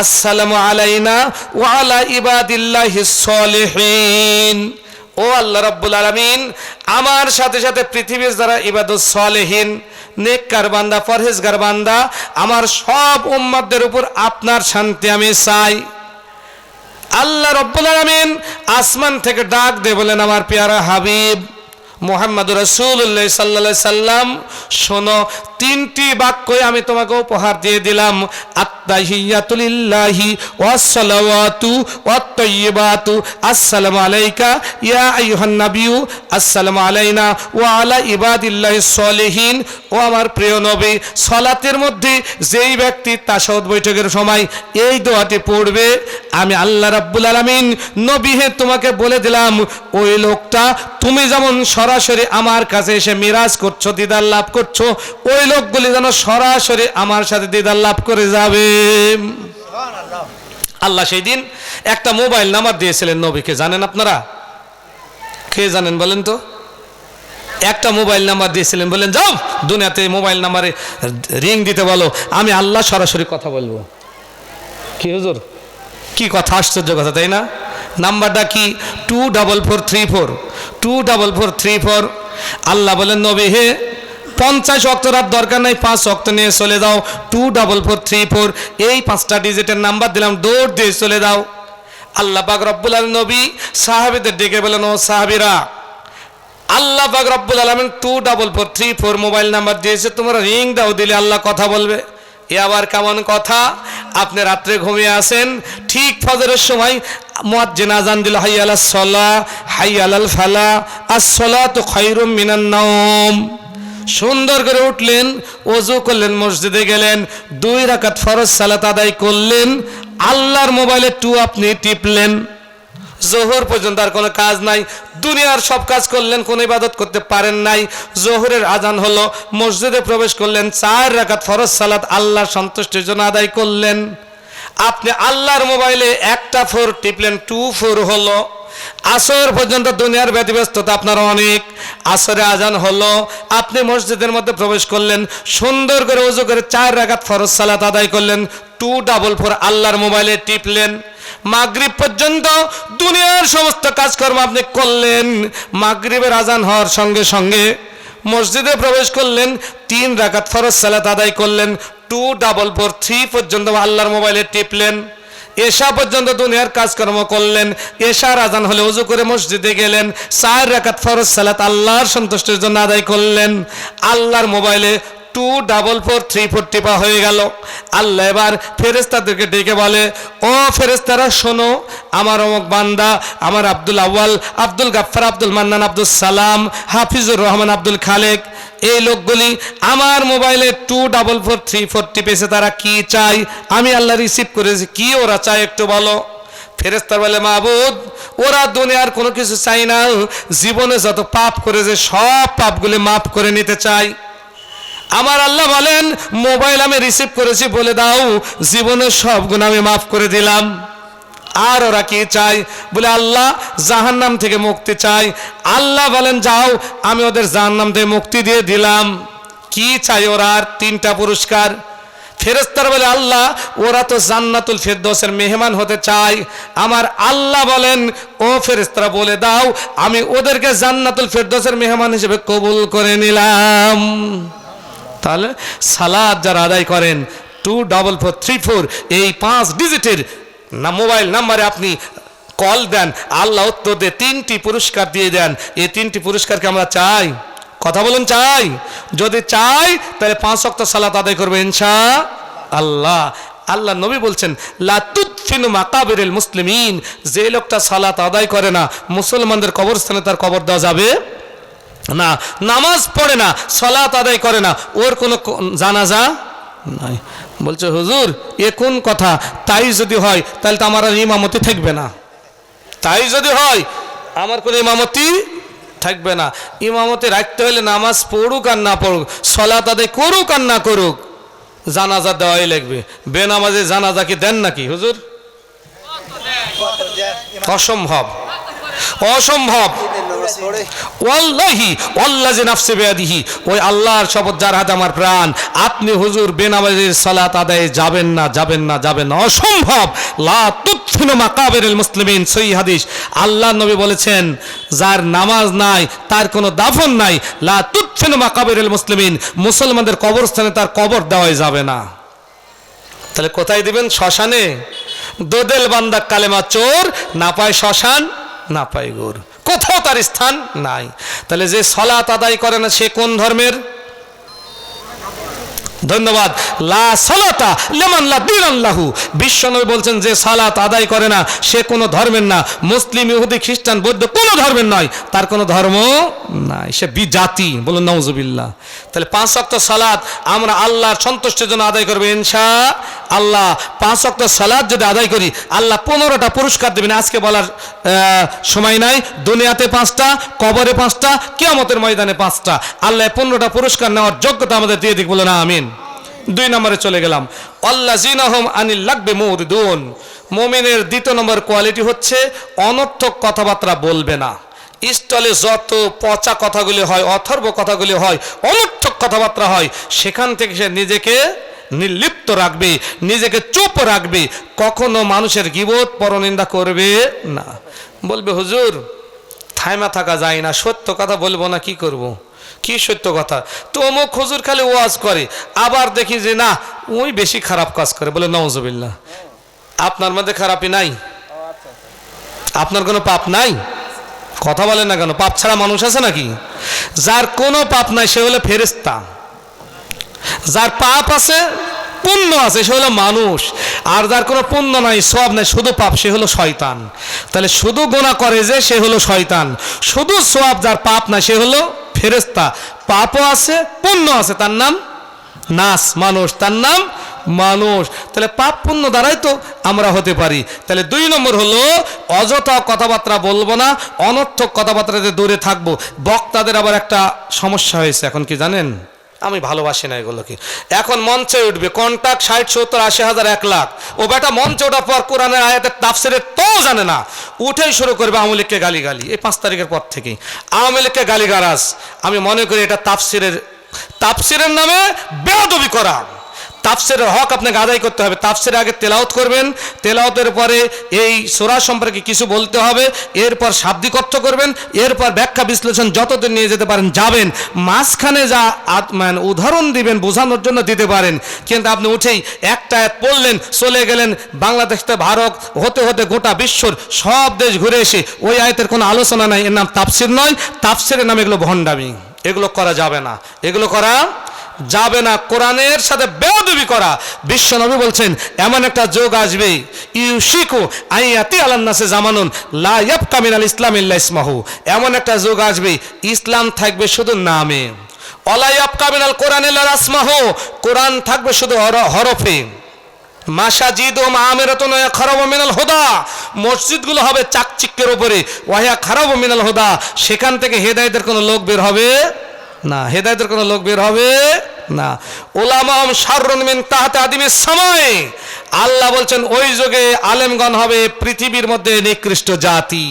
আসসালামু আলাইনা ওয়া আলা ইবাদিল্লাহিস সলিহিন। ও আল্লাহ রাব্বুল আলামিন, আমার সাথে সাথে পৃথিবীর যারা ইবাদুস সলিহিন, নেককার বান্দা, পরহেজগার বান্দা, আমার সব উম্মতদের উপর আপনার শান্তি আমি চাই। আল্লাহ রাব্বুল আলামিন আসমান থেকে ডাক দিয়ে বলেন, আমার পেয়ারা হাবিব মুহাম্মদ রাসূলুল্লাহ সাল্লাল্লাহু আলাইহি সাল্লাম, শোনো, তিনটি বাক্যই আমি তোমাকে উপহার দিয়ে দিলাম। আত্তাহিয়াতু লিল্লাহি ওয়াস সালাওয়াতু ওয়াত তাইয়্যিবাতু, আসসালামু আলাইকা ইয়া আইয়ুহান নাবিয়্যু, আসসালামু আলাইনা ওয়া আলা ইবাদিল্লাহিস সলিহিন। ও আমার প্রিয় নবী, সালাতের মধ্যে যেই ব্যক্তি তাশাহুদ বৈঠকের সময় এই দোয়াটি পড়বে, আমি আল্লাহ রাব্বুল আলামিন নবী হে তোমাকে বলে দিলাম, ওই লোকটা তুমি যেমন সরাসরি আমার কাছে এসে মিরাজ করছো, দিদার লাভ করছো, ওই লোকগুলি যেন সরাসরি আমার সাথে দিদার লাভ করে যাবে। আল্লাহ সেই দিন একটা মোবাইল নাম্বার দিয়েছিলেন নবীকে, জানেন আপনারা? কে জানেন বলেন তো? একটা মোবাইল নাম্বার দিয়েছিলেন, বলেন যাও দুনিয়াতে মোবাইল নাম্বারে রিং দিতে বলো, আমি আল্লাহ সরাসরি কথা বলবো। কি হুজুর, কি কথা, আশ্চর্য কথা তাই না? নাম্বারটা কি? 24434 24434। আল্লাহ বলেন, নবী হে 50 ওয়াক্ত রাত দরকার নাই, 5 ওয়াক্ত নিয়ে চলে যাও, 24434 এই 5টা ডিজিটের নাম্বার দিলাম, দৌড় দিয়ে চলে যাও। আল্লাহ পাক রব্বুল আলামিন নবী সাহাবীদের ডেকে বলেন, ও সাহাবীরা, আল্লাহ পাক রব্বুল আলামিন 24434 মোবাইল নাম্বার দিয়েছে, তোমরা রিং দাও, দিলে আল্লাহ কথা বলবে। এ আবার কেমন কথা? আপনি রাত্রে ঘুমিয়ে আসেন, ঠিক ফজরের সময় মুয়াজ্জিন আযান দিল, হাইয়া আলাস সালাহ হাইয়া আলাল ফালাহ, আস-সালাতু খায়রুম মিনান নাওম। সুন্দর করে উঠলেন, ওযু করলেন, মসজিদে গেলেন, 2 রাকাত ফরজ সালাত আদায় করলেন, আল্লাহর মোবাইলে 2 আপনি টিপলেন। জোহর পর্যন্ত আর কোনো কাজ নাই, দুনিয়ার সব কাজ করলেন, কোনো ইবাদত করতে পারেন নাই। জোহরের আজান হলো, মসজিদে প্রবেশ করলেন, 4 রাকাত ফরজ সালাত আল্লাহর সন্তুষ্টির জন্য আদায় করলেন। আপনি আল্লাহর মোবাইলে একটা 4 টিপলেন, 24 হলো। আসর পর্যন্ত দুনিয়ার ব্যতিব্যস্ততা আপনার অনেক। আসরে আজান হলো, আপনি মসজিদের মধ্যে প্রবেশ করলেন, সুন্দর করে ওযু করে 4 রাকাত ফরজ সালাত আদায় করলেন, 244 আল্লাহর মোবাইলে টিপলেন। মাগরিব পর্যন্ত দুনিয়ার সমস্ত কাজকর্ম আপনি করলেন। মাগরিবের আজান হওয়ার সঙ্গে সঙ্গে মসজিদে প্রবেশ করলেন, 3 রাকাত ফরজ সালাত আদায় করলেন, 244 পর্যন্ত আল্লাহর মোবাইলে টিপলেন। এশা পর্যন্ত দুনিয়ার কাজকর্ম করলেন, এশার আজান হলে ওযু করে মসজিদে গেলেন, 4 রাকাত ফরজ সালাত আল্লাহর সন্তুষ্টির জন্য আদায় করলেন। আল্লাহর মোবাইলে 24434 টিপা হয়ে গেল। আল্লাহ এবার ফেরেশতাদেরকে ডেকে বলে, ও ফেরেশতারা শোনো, আমার অমুক বান্দা, আমার আব্দুল আউয়াল, আব্দুল গাফফার, আব্দুল মান্নান, আব্দুল সালাম, হাফিজুর রহমান, আব্দুল খালেক, এই লোকগুলি আমার মোবাইলে 24434 টিপেছে, তারা কি চাই? আমি আল্লাহ রিসিভ করেছি, কি ওরা চায় একটু বলো। ফেরেশতা বলে, মাবুদ, ওরা দুনিয়ার কোনো কিছু চাই না, জীবনে যত পাপ করেছে সব পাপগুলি মাফ করে নিতে চাই। আমার আল্লাহ বলেন, মোবাইল আমি রিসিভ করেছি, বলে দাও জীবনের সব গুনাহ আমি মাফ করে দিলাম। আর ওরা কি চাই? বলে আল্লাহ জাহান্নাম থেকে মুক্তি চাই। আল্লাহ বলেন, যাও আমি ওদের জাহান্নাম থেকে মুক্তি দিয়ে দিলাম। কি চাই ওরা? আর 3টা পুরস্কার। ফেরেশতারা বলে, আল্লাহ ওরা তো জান্নাতুল ফেরদৌসের মেহমান হতে চায়। আমার আল্লাহ বলেন, ও ফেরেশতারা বলে দাও আমি ওদেরকে জান্নাতুল ফেরদৌসের মেহমান হিসেবে কবুল করে নিলাম। তাহলে সালাত যারা আদায় করেন 24434 এই 5 ডিজিটের মোবাইল নাম্বারে আপনি কল দেন, আল্লাহ উত্তর দিয়ে 3টি পুরস্কার দিয়ে দেন। এই 3টি পুরস্কারকে আমরা চাই, কথা বলুন চাই? যদি চাই তাহলে 5 ওয়াক্ত সালাত আদায় করবে ইনশাআল্লাহ। আল্লাহ নবী বলছেন, লা তুদফিনু মাকাবিরিল মুসলিমিন, যে লোকটা সালাত আদায় করে না মুসলমানদের কবরস্থানে তার কবর দেওয়া যাবে না। নামাজ পড়ে না, সালাত আদায় করে না, ওর কোনো জানাজা নাই। বলছে হুজুর এ কোন কথা? তাই যদি হয় তাহলে তো আমার আর ইমামতি থাকবে না। তাই যদি হয় আমার কোনো ইমামতি থাকবে না। ইমামতি রাখতে হলে নামাজ পড়ুক আর না পড়ুক, সালাত আদায় করুক আর না করুক, জানাজা দেওয়াই লাগবে। বেনামাজে জানাজা কি দেন নাকি হুজুর? অসম্ভব, অসম্ভব। ওয়াল্লাহি ওয়াল্লাযী নাফসি বিয়াদিহি, ওই আল্লাহর শপথ যার হাতে আমার প্রাণ, আপনি হুজুর বেনামাজির সালাত আদায়ে যাবেন না, যাবেন না, যাবেন না, অসম্ভব। লা তুদফিনু মাকাবিরুল মুসলিমিন, সহিহ হাদিস। আল্লাহর নবী বলেছেন যার নামাজ নাই তার কোনো দাফন নাই। লা তুদফিনু মাকাবিরুল মুসলিমিন, মুসলমানদের কবরস্থানে তার কবর দেওয়া যাবে না। তাহলে কোথায় দিবেন? শ্মশানে। দোদেল বান্দা কালেমা চোর, না পায় শ্মশান না পায় গোর, কোথাও তার স্থান নাই। তাহলে যে সালাত আদায় করে না সে কোন ধর্মের? ধন্যবাদ। লা সালাতা লিমান লা দীন লাহু, বিশ্বনবী বলছেন যে সালাত আদায় করে না সে কোনো ধর্মের না। মুসলিম, ইহুদি, খ্রিস্টান, বৌদ্ধ কোনো ধর্মের নয়, তার কোনো ধর্ম নাই, সে বিজাতি। বলুন নাউজুবিল্লাহ। তাহলে 5 ওয়াক্ত সালাত আমরা আল্লাহর সন্তুষ্টির জন্য আদায় করবো ইনশাআল্লাহ। 5 ওয়াক্ত সালাত যদি আদায় করি আল্লাহ 15টা পুরস্কার দেবেন। আজকে বলার সময় নাই। দুনিয়াতে 5টা, কবরে 5টা, কিয়ামতের ময়দানে 5টা। আল্লাহ 15টা পুরস্কার নেওয়ার যোগ্যতা আমাদের দিয়ে দিক, বলে না আমিন। 2 নম্বরে চলে গেলাম। আল্লাযীনা হুম আনিল লাগবি মুরিদুন, মুমিনের 2 নম্বর কোয়ালিটি হচ্ছে অনর্থক কথাবার্তা বলবে না। স্টলে যত পচা কথাগুলি হয়, অথর্ব কথাগুলি হয়, অনর্থক কথাবার্তা হয়, সেখান থেকে সে নিজেকে নির্লিপ্ত রাখবে, নিজেকে চুপ রাখবে, কখনো মানুষের গীবত পরনিন্দা করবে না। বলবে হুজুর থাইমা থাকা যায় না, সত্য কথা বলবো না, কি করব? কি সত্য কথা? তো অমুক হুজুর খালি ওয়াজ করে, আবার দেখি যে না ওই বেশি খারাপ কাজ করে। বলে নাউজুবিল্লাহ। আপনার মধ্যে খারাপই নাই? আপনার কোনো পাপ নাই? কথা বলেন না কেন? পাপ ছাড়া মানুষ আছে নাকি? যার কোনো পাপ নাই সে হলো ফেরেশতা, যার পাপ আছে পুণ্য আছে সে হলো মানুষ, আর যার কোনো পুণ্য নাই, সব নাই, শুধু পাপ, সে হলো শয়তান। তাহলে শুধু গুনাহ করে যে সে হলো শয়তান, শুধু সওয়াব যার পাপ নাই সে হলো ফেরেশতা। পাপও আছে পুণ্য আছে, তার নাম নাস, মানুষ, তার নাম মানুষ। তাহলে পাপ পুণ্য দ্বারাই তো আমরা হতে পারি। তাহলে 2 নম্বর হলো অযথা কথাবার্তা বলবো না, অনর্থক কথাবার্তাতে দূরে থাকবো। বক্তাদের আবার একটা সমস্যা হয়েছে এখন, কি জানেন? আমি ভালোবাসি না এগুলোকে। এখন মঞ্চে উঠবে কন্টাক্ট 60, 70, 80 হাজার, 1 লাখ। ও বেটা মঞ্চে ওঠার পর কোরআনের আয়াতের তাফসিরের তো জানে না, উঠেই শুরু করবে আওয়ামী লীগকে গালিগালি। এই 5 তারিখের পর থেকেই আওয়ামী লীগকে গালিগালাজ। আমি মনে করি এটা তাফসিরের নামে বেয়াদবি করা। তাফসিরের হক আপনাকে আদায় করতে হবে। তাফসিরের আগে তেলাওয়াত করবেন, তেলাওয়াতের পরে এই সূরা সম্পর্কে কিছু বলতে হবে, এরপর শাব্দিক অর্থ করবেন, এরপর ব্যাখ্যা বিশ্লেষণ যতদিন নিয়ে যেতে পারেন যাবেন। মাঝখানে যা উদাহরণ দিবেন বোঝানোর জন্য দিতে পারেন, কিন্তু আপনি উঠেই একটা আয়াত পড়লেন, চলে গেলেন বাংলাদেশ থেকে ভারত, হতে হতে গোটা বিশ্বর সব দেশ ঘুরে এসে ওই আয়াতের কোনো আলোচনা নাই, এর নাম তাফসির নয়। তাফসিরের নাম এগুলো ভণ্ডামি, এগুলো করা যাবে না, এগুলো করা যাবে না। কোরআনের সাথে বেয়াদবি করা। বিশ্বনবী বলছেন এমন একটা যুগ আসবে, ইউশিকু আইয়াতি আলান নাসে জামানুন লা ইয়াবকা মিনাল ইসলাম ইল্লা ইসমাহু, এমন একটা যুগ আসবে ইসলাম থাকবে শুধু নামে। ওয়ালা ইয়াবকা মিনাল কোরআন ইল্লা রাসমাহু, কোরআন থাকবে শুধু হরফে। মাসাজিদুম আমিরাতুন ওয়া খারাবু মিনাল হুদা, মসজিদগুলো হবে চাকচিক্যের উপরে, ওয়া খারাবু মিনাল হুদা, সেখান থেকে হেদায়েতের কোনো লোক বের হবে না, হেদায়েতের কোনো লোক বের হবে না। উলামাহুম শাররুন মিন তাহতি আদিমিস সামাই, আল্লাহ বলছেন ওই যুগে আলেমগণ হবে পৃথিবীর মধ্যে নিকৃষ্ট জাতি।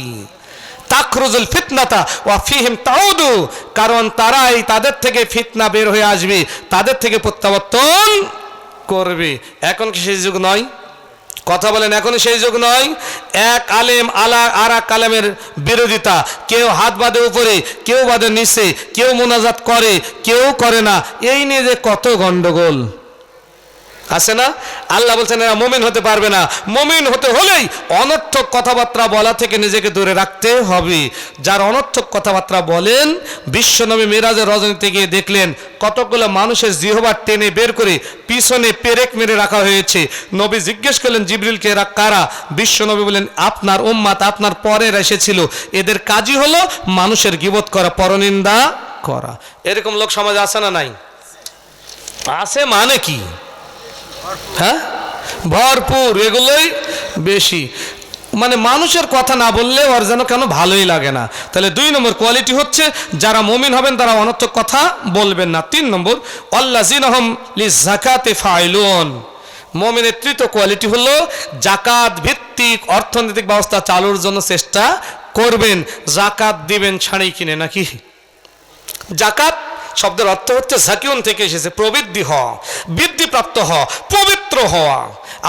তাখরুজুল ফিতনাতা ওয়া ফিহিম তাউদু, কারণ তারাই তাদের থেকে ফিতনা বের হয়ে আসবে, তাদের থেকে প্রত্যাবর্তন করবে। এখন কি সেই যুগ নয়? কথা বলেন, এখনো সেই যুগ নয়? এক আলেম আর এক আলেমের বিরোধিতা, কেউ হাত বাঁধে উপরে, কেউ বাঁধে নিচে, কেউ মোনাজাত করে, কেউ করে না, এই নিয়ে যে কত গন্ডগোল আছে না? আল্লাহ বলছেন এরা মুমিন হতে পারবে না। মুমিন হতে হলেই অনর্থক কথাবার্তা বলা থেকে নিজেকে দূরে রাখতে হবে। যার অনর্থক কথাবার্তা বলেন, বিশ্বনবী মিরাজের রজনীতে গিয়ে দেখলেন কতগুলো মানুষের জিহ্বা টেনে বের করে পিছনে পেরেক মেরে রাখা হয়েছে। নবী জিজ্ঞেস করলেন জিবরিলকে এরা কারা? বিশ্বনবী বলেন আপনার উম্মাত, আপনার পরের এসেছিল, এদের কাজই হলো মানুষের গীবত করা, পরনিন্দা করা। এরকম লোক সমাজে আছে না নাই? আছে মানে কি? হ্যাঁ, ভরপুর, এগুলোই বেশি। মানে মানুষের কথা না বললে ওর যেন কেন ভালোই লাগে না। তাহলে 2 নম্বর কোয়ালিটি হচ্ছে যারা মুমিন হবেন তারা অনর্থক কথা বলবেন না। 3 নম্বর আল্লাযীনা হুম লিযাকাতি ফাইলুন, মুমিনের তৃতীয় কোয়ালিটি হলো জাকাত ভিত্তিক অর্থনৈতিক ব্যবস্থা চালুর জন্য চেষ্টা করবেন। জাকাত দিবেন ছাড়েই কিনে নাকি? জাকাত শব্দের অর্থ হচ্ছে জাকিউন থেকে এসেছে, প্রবৃদ্ধি হওয়া, বৃদ্ধিপ্রাপ্ত হওয়া, পবিত্র হওয়া।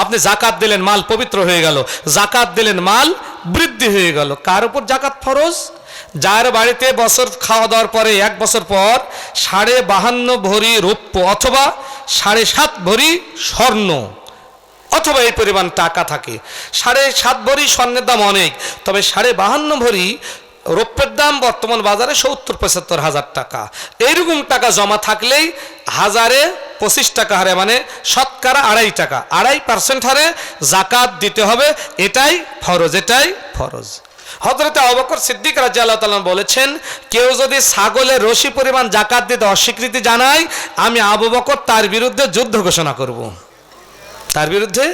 আপনি জাকাত দিলেন, মাল পবিত্র হয়ে গেল। জাকাত দিলেন, মাল বৃদ্ধি হয়ে গেল। কার উপর জাকাত ফরজ? যার বাড়িতে বছর খাওয়া দাওয়ার পরে 1 বছর পর 52.5 ভরি রৌপ্য অথবা 7.5 ভরি স্বর্ণ অথবা এই পরিমাণ টাকা থাকে। 7.5 ভরি স্বর্ণের দাম অনেক, তবে 52.5 ভরি রৌপ্যের দাম বর্তমান বাজারে 70-75 হাজার টাকা। এইরকম টাকা জমা থাকলেই 1025 টাকা হারে, মানে শতকরা 2.5 টাকা, 2.5% হারে জাকাত দিতে হবে। এটাই ফরজ, এটাই ফরজ। হযরতে আবু বকর সিদ্দিক রাদিয়াল্লাহু তাআলা বলেছেন, কেউ যদি ছাগলের রশি পরিমাণ জাকাত দিতে অস্বীকৃতি জানায়, আমি আবু বকর তার বিরুদ্ধে যুদ্ধ ঘোষণা করব, তার বিরুদ্ধে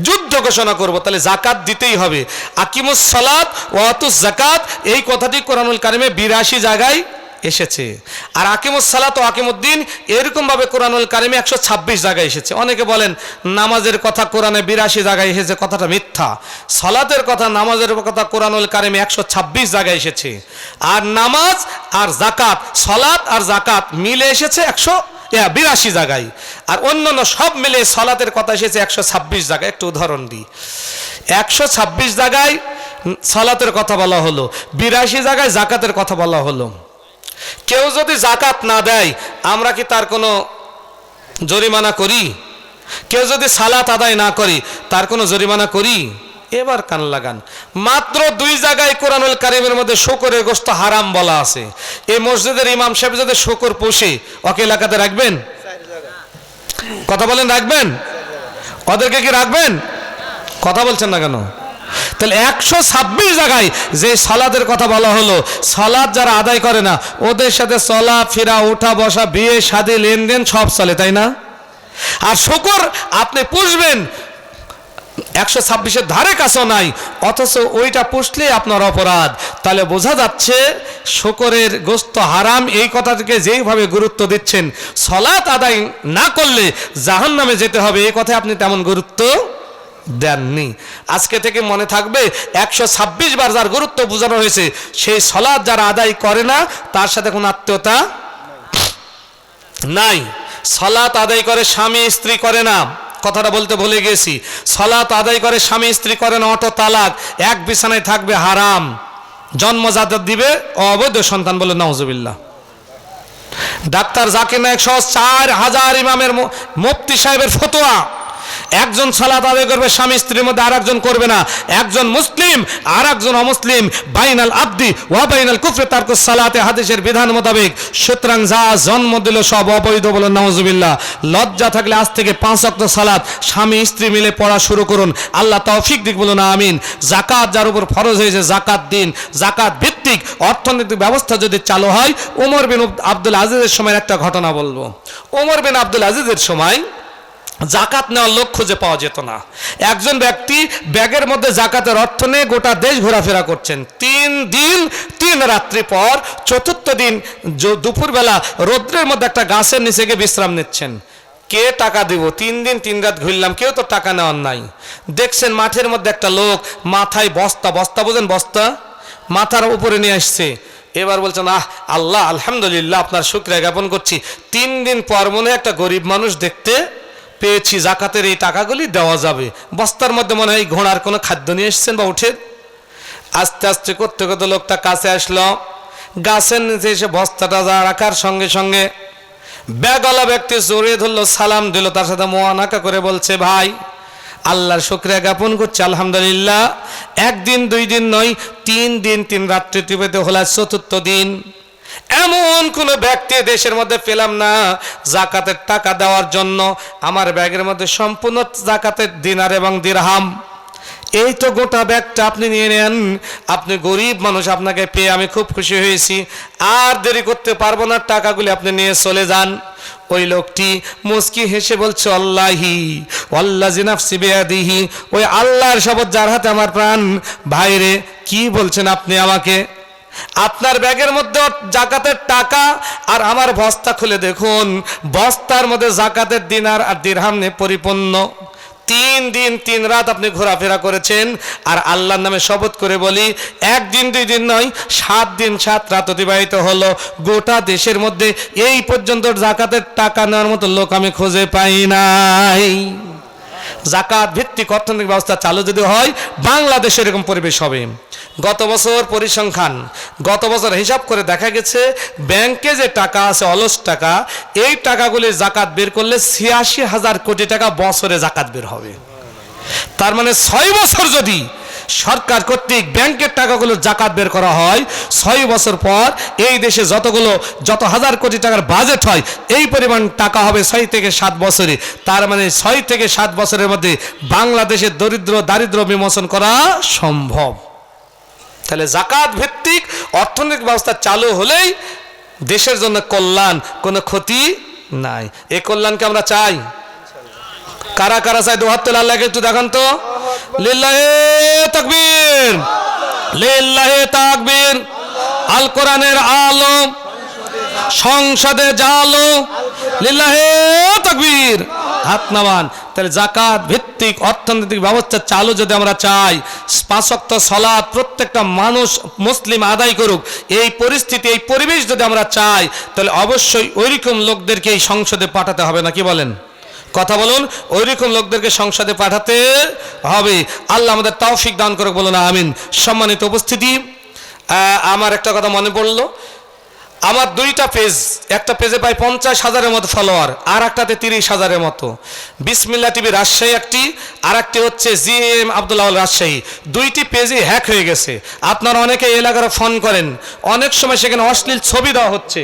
যুদ্ধ ঘোষণা করব। তাহলে জাকাত দিতেই হবে। আকিমুস সালাত ওয়া আতুজ যাকাত, এই কথাটি কোরআনুল কারিমে 82 জায়গায় এসেছে। আর আকিমুস সালাত ও আকিমুদ্দিন এরকম ভাবে কোরআনুল কারিমে 126 জায়গায় এসেছে। অনেকে বলেন নামাজের কথা কোরআনে 82 জায়গায় এসেছে, কথাটা মিথ্যা। সালাতের কথা, নামাজের কথা কোরআনুল কারিমে 126 জায়গায় এসেছে। আর নামাজ আর জাকাত, সালাত আর জাকাত মিলে এসেছে 182 জায়গায়। আর অন্যান্য সব মিলে সালাতের কথা এসেছে 126 জায়গায়। একটু উদাহরণ দিই, 126 জায়গায় সালাতের কথা বলা হলো, 82 জায়গায় জাকাতের কথা বলা হলো। কেউ যদি জাকাত না দেয়, আমরা কি তার কোনো জরিমানা করি? কেউ যদি সালাত আদায় না করে, তার কোনো জরিমানা করি? এবার কান লাগান, মাত্র 2 জায়গায় কোরআনুল কারিমের মধ্যে শূকরের গোশত হারাম বলা আছে। এই মসজিদের ইমাম সাহেব যদি শূকর পোষে, ওকে এলাকাতে রাখবেন? কথা বলেন, রাখবেন? ওদেরকে কি রাখবেন? কথা বলছেন না কেন? তাহলে 126 জায়গায় যে সালাতের কথা বলা হলো, সালাত যারা আদায় করে না, ওদের সাথে চলা ফেরা, ওঠা বসা, বিয়ে শাদী, লেনদেন সব চলে, তাই না? আর শূকর আপনি পুষবেন, 126-এর ধারে কাছেও নাই, অথচ ওইটা পুষলে আপনার অপরাধ। তাহলে বোঝা যাচ্ছে শূকরের গোশত হারাম, এই কথাটিকে যেইভাবে গুরুত্ব দিচ্ছেন, সালাত আদায় না করলে জাহান্নামে যেতে হবে, এই কথায় আপনি তেমন গুরুত্ব দেননি। আজকে থেকে মনে থাকবে, 126 বার যার গুরুত্ব বোঝানো হয়েছে, সেই সালাত যারা আদায় করে না, তার সাথে কোনো আত্মীয়তা নাই। সালাত আদায় করে স্বামী স্ত্রী করে না, কথাটা বলতে ভুলে গেছি। সালাত আদায় করে স্বামী স্ত্রী করে না, অটো তালাক, এক বিছানায় থাকবে, হারাম। জন্মজাত দিবে অবৈধ সন্তান, বলে নাউজুবিল্লাহ। ডাক্তার জাকির নায়েক সহ 4000 ইমামের, মুফতি সাহেবের ফতোয়া, একজন সালাত আদায় করবে স্বামী স্ত্রীর মধ্যে, আর একজন করবে না। একজন মুসলিম আর একজন অমুসলিম, বাইনাল আবদি ওয়া বাইনাল কুফরি তারকুস সালাতে, হাদিসের বিধান মোতাবেক। সুতরাং যা জন্ম দিল সব অবৈধ, বলে নাউজুবিল্লাহ। লজ্জা থাকলে আজ থেকে 5 ওয়াক্ত সালাত স্বামী স্ত্রী মিলে পড়া শুরু করুন, আল্লাহ তৌফিক দিক, বলুন আমিন। জাকাত যার উপর ফরজ হয়েছে, জাকাত দিন। জাকাত ভিত্তিক অর্থনৈতিক ব্যবস্থা যদি চালু হয়, ওমর বিন আব্দুল আজিজের সময় একটা ঘটনা বলবো। ওমর বিন আব্দুল আজিজের সময় জাকাত নেওয়ার লোক খুঁজে পাওয়া যেত না। একজন ব্যক্তি ব্যাগের মধ্যে জাকাতের অর্থ নিয়ে গোটা দেশ ঘোরাফেরা করছেন। 3 দিন 3 রাত্রি পর 4র্থ দিন দুপুরবেলা রৌদ্রের মধ্যে একটা গাছের নিচে গিয়ে বিশ্রাম নিচ্ছেন। কে টাকা দিব? 3 দিন 3 রাত ঘুরলাম, কেউ তো টাকা নেওয়ার নাই। দেখছেন মাঠের মধ্যে একটা লোক মাথায় বস্তা, বস্তা বোঝেন, বস্তা মাথার উপরে নিয়ে আসছে। এবার বলছেন, আল্লাহ আলহামদুলিল্লাহ, আপনার শুকরিয়া জ্ঞাপন করছি, 3 দিন পর মনে একটা গরিব মানুষ দেখতে পেয়েছি, জাকাতের এই টাকাগুলি দেওয়া যাবে। বস্তার মধ্যে মনে হয় ঘোড়ার কোনো খাদ্য নিয়ে এসছেন বা উঠে। আস্তে আস্তে করতে করতে লোকটা কাছে আসলো, গাছের নিচে এসে বস্তাটা রাখার সঙ্গে সঙ্গে ব্যাগওয়ালা ব্যক্তি জড়িয়ে ধরলো, সালাম দিল, তার সাথে মোয়ানাকা করে বলছে, ভাই আল্লাহর শুকরিয়া জ্ঞাপন করছি, আলহামদুলিল্লাহ। 1 দিন 2 দিন নয়, 3 দিন 3 রাত্রি টিপেতে হলো 4র্থ দিন। এমন কোন ব্যক্তি দেশের মধ্যে পেলাম না জাকাতের টাকা দেওয়ার জন্য। আমার ব্যাগের মধ্যে সম্পূর্ণ জাকাতের দিনার এবং দিরহাম। এই তো গোটা ব্যাগটা আপনি নিয়ে নেন, আপনি গরিব মানুষ, আপনাকে পেয়ে আমি খুব খুশি হয়েছি, আর দেরি করতে পারবো না, টাকাগুলি আপনি নিয়ে চলে যান। ওই লোকটি মুস্কি হেসে বলছে, আল্লাহি ওয়াল্লাযি নাফসি বিয়াদিহি, ওই আল্লাহর শপথ যার হাতে আমার প্রাণ। ভাইরে, কি বলছেন আপনি আমাকে? আপনার ব্যাগের মধ্যে জাকাতের টাকা, আর আমার বস্তা খুলে দেখুন, বস্তার মধ্যে জাকাতের দিনার আর দিরহাম নিয়ে পরিপূর্ণ। 3 দিন 3 রাত আপনি ঘোরাফেরা করেছেন, আর আল্লাহর নামে শপথ করে বলি, 1 দিন 2 দিন নয়, 7 দিন 7 রাত অতিবাহিত হলো। গোটা দেশের মধ্যে এই পর্যন্ত জাকাতের টাকা নেওয়ার মতো লোক আমি খুঁজে পাই নাই। জাকাত ভিত্তিক অর্থনৈতিক ব্যবস্থা চালু যদি হয়, বাংলাদেশে এরকম পরিবেশ হবে। গত বছর পরিসংখ্যান, গত বছর হিসাব করে দেখা গেছে ব্যাংকে যে টাকা আছে অলস টাকা, এই টাকাগুলি জাকাত বের করলে 86,000 কোটি টাকা বছরে জাকাত বের হবে। তার মানে 6 বছর যদি সরকার কর্তৃক ব্যাংকের টাকাগুলো জাকাত বের করা হয়, 6 বছর পর এই দেশে যত হাজার কোটি টাকার বাজেট হয়, এই পরিমাণ টাকা হবে 6 থেকে 7 বছরে। তার মানে 6 থেকে 7 বছরের মধ্যে বাংলাদেশের দারিদ্র বিমোচন করা সম্ভব। তাহলে জাকাত ভিত্তিক অর্থনৈতিক ব্যবস্থা চালু হলেই দেশের জন্য কল্যাণ, কোনো ক্ষতি নাই। এই কল্যাণকে আমরা চাই। কারা কারা চাই? দুহাত তুলে আল্লাহকে একটু দেখান তো। লিল্লাহে তাকবীর, লিল্লাহে তাকবীর। আল কোরআনের আলো সংসদে জালো, লিল্লাহে তাকবীর। হাত নামান। তাহলে জাকাত ভিত্তিক অর্থনৈতিক ব্যবস্থা চালু যদি আমরা চাই, 5 ওয়াক্ত সালাত প্রত্যেকটা মানুষ মুসলিম আদায় করুক, এই পরিস্থিতি, এই পরিবেশ যদি আমরা চাই, তাহলে অবশ্যই ওইরকম লোকদেরকে এই সংসদে পাঠাতে হবে, না কি বলেন? কথা বলুন। ওইরকম লোকদেরকে সংসদে পাঠাতে হবে। আল্লাহ আমাদের তৌফিক দান করুক, বলুন আমিন। সম্মানিত উপস্থিতি, আমার একটা কথা মনে পড়লো। আমার 2টা পেজ, একটা পেজে প্রায় 50,000-এর মতো ফলোয়ার, আর একটাতে 30,000-এর মতো। বিসমিল্লাহ টিভি রাজশাহী একটি, আর একটি হচ্ছে জিএম আব্দুল্লাহ রাজশাহী। 2টি পেজই হ্যাক হয়ে গেছে। আপনারা অনেকে এলাকার ফোন করেন, অনেক সময় সেখানে অশ্লীল ছবি দেওয়া হচ্ছে,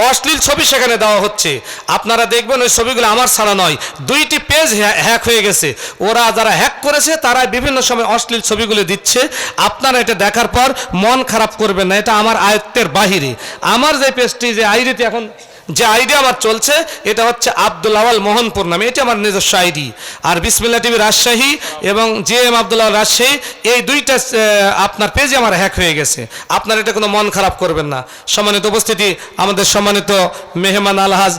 অশ্লীল ছবি সেখানে দেওয়া হচ্ছে। আপনারা দেখবেন ওই ছবিগুলো আমার ছাড়া নয়, 2টি পেজ হ্যাক হয়ে গেছে। ওরা যারা হ্যাক করেছে তারা বিভিন্ন সময় অশ্লীল ছবিগুলো দিচ্ছে। আপনারা এটা দেখার পর মন খারাপ করবেন না, এটা আমার আয়ত্তের বাহিরে। আমার যে পেজটি, যে আইডিতে এখন যে আইডি আমার চলছে, এটা হচ্ছে আব্দুল আওয়াল মোহনপুর নামে, এটি আমার নিজস্ব আইডি। আর বিসমিল্লাহ টিভি রাজশাহী এবং জিএম আব্দুল্লাহ রাজশাহী, এই 2টা আপনার পেজে আমার হ্যাক হয়ে গেছে। আপনারা এটা কোনো মন খারাপ করবেন না। সম্মানিত উপস্থিতি, আমাদের সম্মানিত মেহমান আলহাজ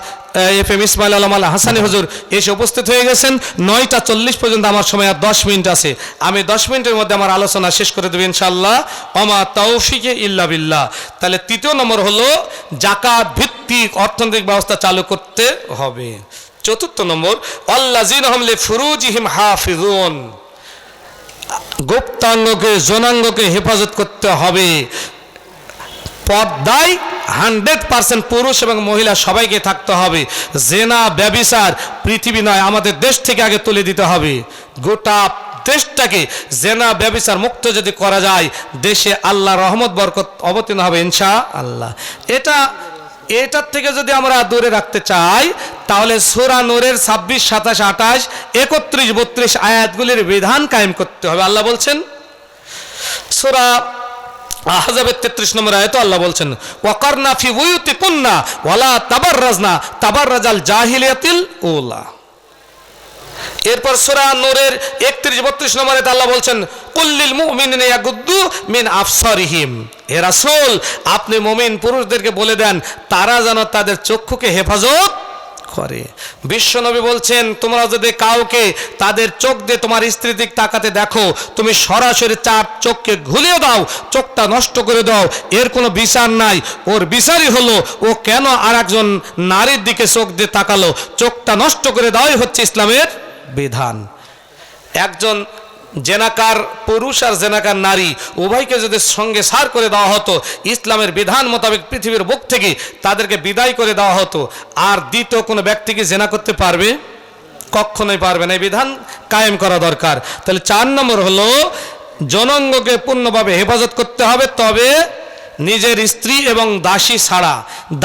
FM ইসমাইল আলম আল হাসানি হুজুর এসে উপস্থিত হয়ে গেছেন। 9টা 40 পর্যন্ত আমার সময় আর 10 মিনিট আছে। আমি 10 মিনিটের মধ্যে আমার আলোচনা শেষ করে দেব ইনশাআল্লাহ। ওমা তৌফিকে ইল্লা বিল্লাহ। তাহলে 3য় নম্বর হলো জাকাত ভিত্তিক অর্থনৈতিক ব্যবস্থা চালু করতে হবে। 4র্থ নম্বর, আল্লাযিনা হুম লিফুরুজিহিম হাফিজুন। গুপ্তাঙ্গকে, যৌনাঙ্গকে হেফাজত করতে হবে। পর্দায় 100% পুরুষ এবং মহিলা সবাইকে থাকতে হবে। জেনা ব্যভিচার পৃথিবী নয়, আমাদের দেশ থেকে আগে তুলে দিতে হবে। গোটা দেশটাকে জেনা ব্যভিচার মুক্ত যদি করা যায়, দেশে আল্লাহ রহমত বরকত অবতীর্ণ হবে ইনশাআল্লাহ। এটার থেকে যদি আমরা দূরে রাখতে চাই, তাহলে সূরা নূরের 26, 27, 28, 31, 32 আয়াতগুলির বিধান কায়েম করতে হবে। আল্লাহ বলছেন, সূরা আহজাবের 33 নম্বর আয়াতে আল্লাহ বলছেন, ওয়াকারনা ফি বুয়ুতিকুন্না ওয়ালা তাবাররাজনা তাবাররাজাল জাহিলিয়াতিল উলা। এরপর সূরা নূরের 31-32 নম্বর আয়াতে আল্লাহ বলছেন, কুল্লিল মুমিনিনা ইয়াগুদ্দু মিন আবসারিহিম। হে রাসূল, আপনি মুমিন পুরুষদেরকে বলে দেন তারা যেন তাদের চক্ষুকে হেফাজত করে। বিশ্বনবী বলছেন, তোমরা যদি কাউকে তাদের চোখ দিয়ে তোমার স্ত্রীর দিক তাকাতে দেখো, তুমি সরাসরি 4 চোখকে ঘুলিয়ে দাও, চোখটা নষ্ট করে দাও। এর কোনো বিচার নাই। ওর বিচারই হলো ও কেন আর একজন নারীর দিকে চোখ দিয়ে তাকালো। চোখটা নষ্ট করে দেওয়াই হচ্ছে ইসলামের বিধান। একজন জেনাকার পুরুষ আর জেনাকার নারী উভয়কে যদি সঙ্গে সার করে দেওয়া হতো, ইসলামের বিধান মোতাবেক পৃথিবীর বুক থেকে তাদেরকে বিদায় করে দেওয়া হতো, আর দ্বিতীয় কোনো ব্যক্তিকে জেনা করতে পারবে? কখনোই পারবে না। এই বিধান কায়েম করা দরকার। তাহলে 4 নম্বর হলো যৌনাঙ্গকে পূর্ণভাবে হেফাজত করতে হবে। তবে নিজের স্ত্রী এবং দাসী ছাড়া,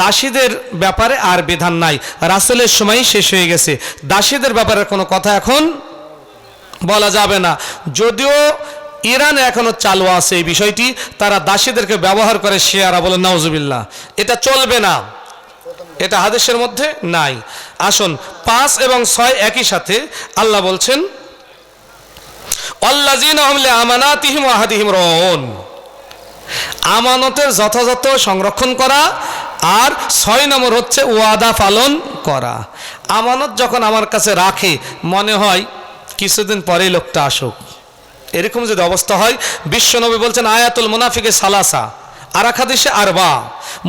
দাসীদের ব্যাপারে আর বিধান নাই। রাসূলের সময় শেষ হয়ে গেছে, দাসীদের ব্যাপারে কোনো কথা এখন বলা যাবে না। যদিও ইরানে এখনো চালু আছে এই বিষয়টি, তারা দাসীদেরকে ব্যবহার করে, শিয়ারা বলে নাউজুবিল্লাহ। এটা চলবে না, এটা হাদিসের মধ্যে নাই। আসুন 5 এবং 6 একই সাথে আল্লাহ বলছেন, আল্লাযিনা হুম লিআমানাতিহিম ওয়া আহদিহিম রাউন। আমানতের যথাযথ সংরক্ষণ করা। আর 6 নম্বর হচ্ছে ওয়াদা পালন করা। আমানত যখন আমার কাছে রাখে, মনে হয় কিছুদিন পরেই লোকটা আসুক। এরকম যদি অবস্থা হয়, বিশ্বনবী বলছেন আয়াতুল মুনাফিকে সালাসা, আর এক হাদিসে আরবা,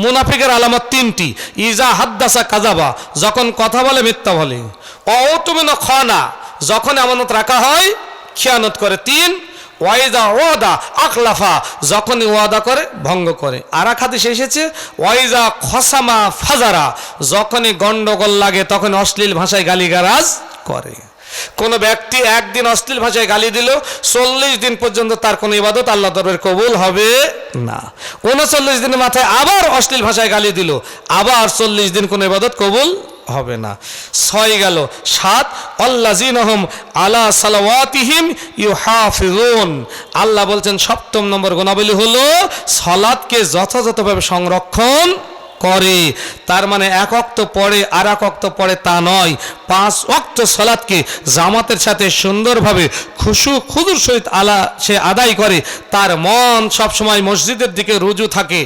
মুনাফিকের আলামত তিনটি। ইজা হাদ্দাসা কাযাবা, যখন কথা বলে মিথ্যা বলে। অউতুমিন খানা, যখন আমানত রাখা হয় খিয়ানত করে। তিন, ওয়াইদা ওয়াদা আখলাফা, যখনই ওয়াদা করে ভঙ্গ করে। আর এক হাদিসে এসেছে ওয়াইজা খসামা ফাজারা, যখনই গন্ডগোল লাগে তখন অশ্লীল ভাষায় গালিগালাজ করে। কোন ব্যক্তি একদিন অশ্লীল ভাষায় গালি দিল, 40 দিন পর্যন্ত তার কোনো ইবাদত আল্লাহ দরবারে কবুল হবে না। 39 দিনের মাথায় আবার অশ্লীল ভাষায় গালি দিল, আবার 40 দিন কোনো ইবাদত কবুল হবে না। 6 গেল। 7, আল্লাযিনাহুম আলা সালাওয়াতিহিম ইউহাফিজুন, আল্লাহ বলছেন 7ম নম্বর গুণাবলী হলো সালাতকে যথাযথভাবে সংরক্ষণ করে। তার মানে এক ওয়াক্ত পড়ে আর এক ওয়াক্ত পড়ে তা নয়, 5 ওয়াক্ত সালাতকে জামাতের সাথে সুন্দরভাবে খুশু খুদুর সহিত সে আদায় করে। তার মন সবসময় মসজিদের দিকে রুজু থাকে।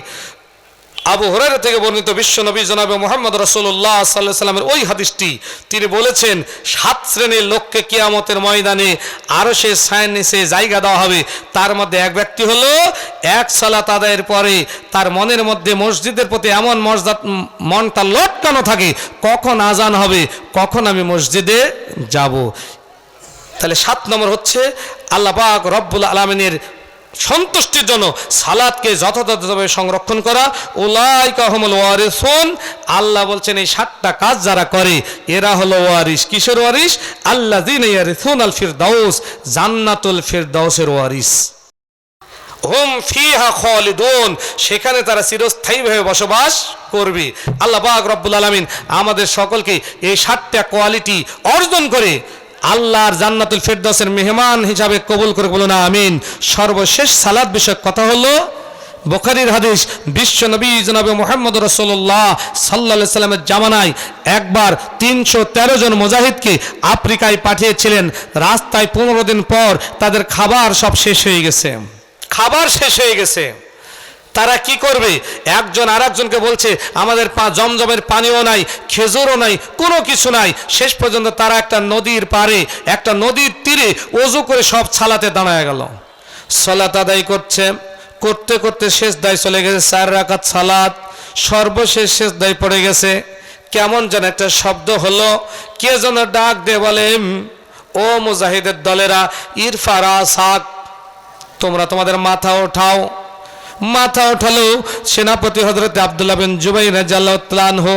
আবু হুরায়রা থেকে বর্ণিত বিশ্বনবী জনাবে মুহাম্মদ রাসূলুল্লাহ সাল্লাল্লাহু আলাইহি ওয়াসাল্লামের ওই হাদিসটি, তিনি বলেছেন 7 শ্রেণীর লোককে কিয়ামতের ময়দানে আরশের ছায়ার নিচে জায়গা দেওয়া হবে। তার মধ্যে এক ব্যক্তি হলো এক সালাত আদায়ের পরে তার মনের মধ্যে মসজিদের প্রতি এমন মনটা লটকানো থাকে, কখন আজান হবে, কখন আমি মসজিদে যাব। তাহলে 7 নম্বর হচ্ছে আল্লাহ পাক রব্বুল আলামিনের সন্তুষ্টির জন্য সালাতকে যথাযথভাবে সংরক্ষণ করা। উলাইকা হুমুল ওয়ারিসুন, আল্লাহ বলছেন এই 7টা কাজ যারা করে এরা হলো ওয়ারিস। কিসের ওয়ারিস? আল্লাযিনা ইয়ারিসুনাল ফিরদাউস, জান্নাতুল ফিরদাউসের ওয়ারিস। হুম ফিহা খালিদুন, সেখানে তারা চিরস্থায়ীভাবে বসবাস করবে। আল্লাহ পাক রব্বুল আলামিন আমাদের সকলকে এই 7টা কোয়ালিটি অর্জন করে আল্লাহর জান্নাতুল ফিরদাউসের মেহমান হিসাবে কবুল করে বলুন আমিন। সর্বশেষ সালাত বিষয়ক কথা হলো বুখারীর হাদিস, বিশ্বনবী জনাবে মুহাম্মদ রাসূলুল্লাহ সাল্লাল্লাহু আলাইহি সাল্লামের জামানায় একবার 313 জন মুজাহিদকে আফ্রিকায় পাঠিয়েছিলেন। রাস্তায় 15 দিন পর তাদের খাবার সব শেষ হয়ে গেছে, খাবার শেষ হয়ে গেছে। তারা কি করবে? একজন আর একজনকে বলছে আমাদের জমজমের পানিও নাই, খেজুরও নাই, কোনো কিছু নাই। শেষ পর্যন্ত তারা একটা নদীর পাড়ে, একটা নদীর তীরে ওযু করে সব সালাতে দাঁড়ায় গেল। সালাত আদায় করতে করতে শেষদায় চলে গেছে 4 রাকাত সালাত। সর্বশেষ শেষদায় পড়ে গেছে। কেমন যেন একটা শব্দ হলো, কে যেন ডাক দিয়ে বলে, ও মুজাহিদের দলেরা, ইরফারা সাক, তোমরা তোমাদের মাথা ওঠাও। মাথা ওঠালো সেনাপতি হযরত আব্দুল্লাহ বিন জুবাইর রাদিয়াল্লাহু তাআলা আনহু।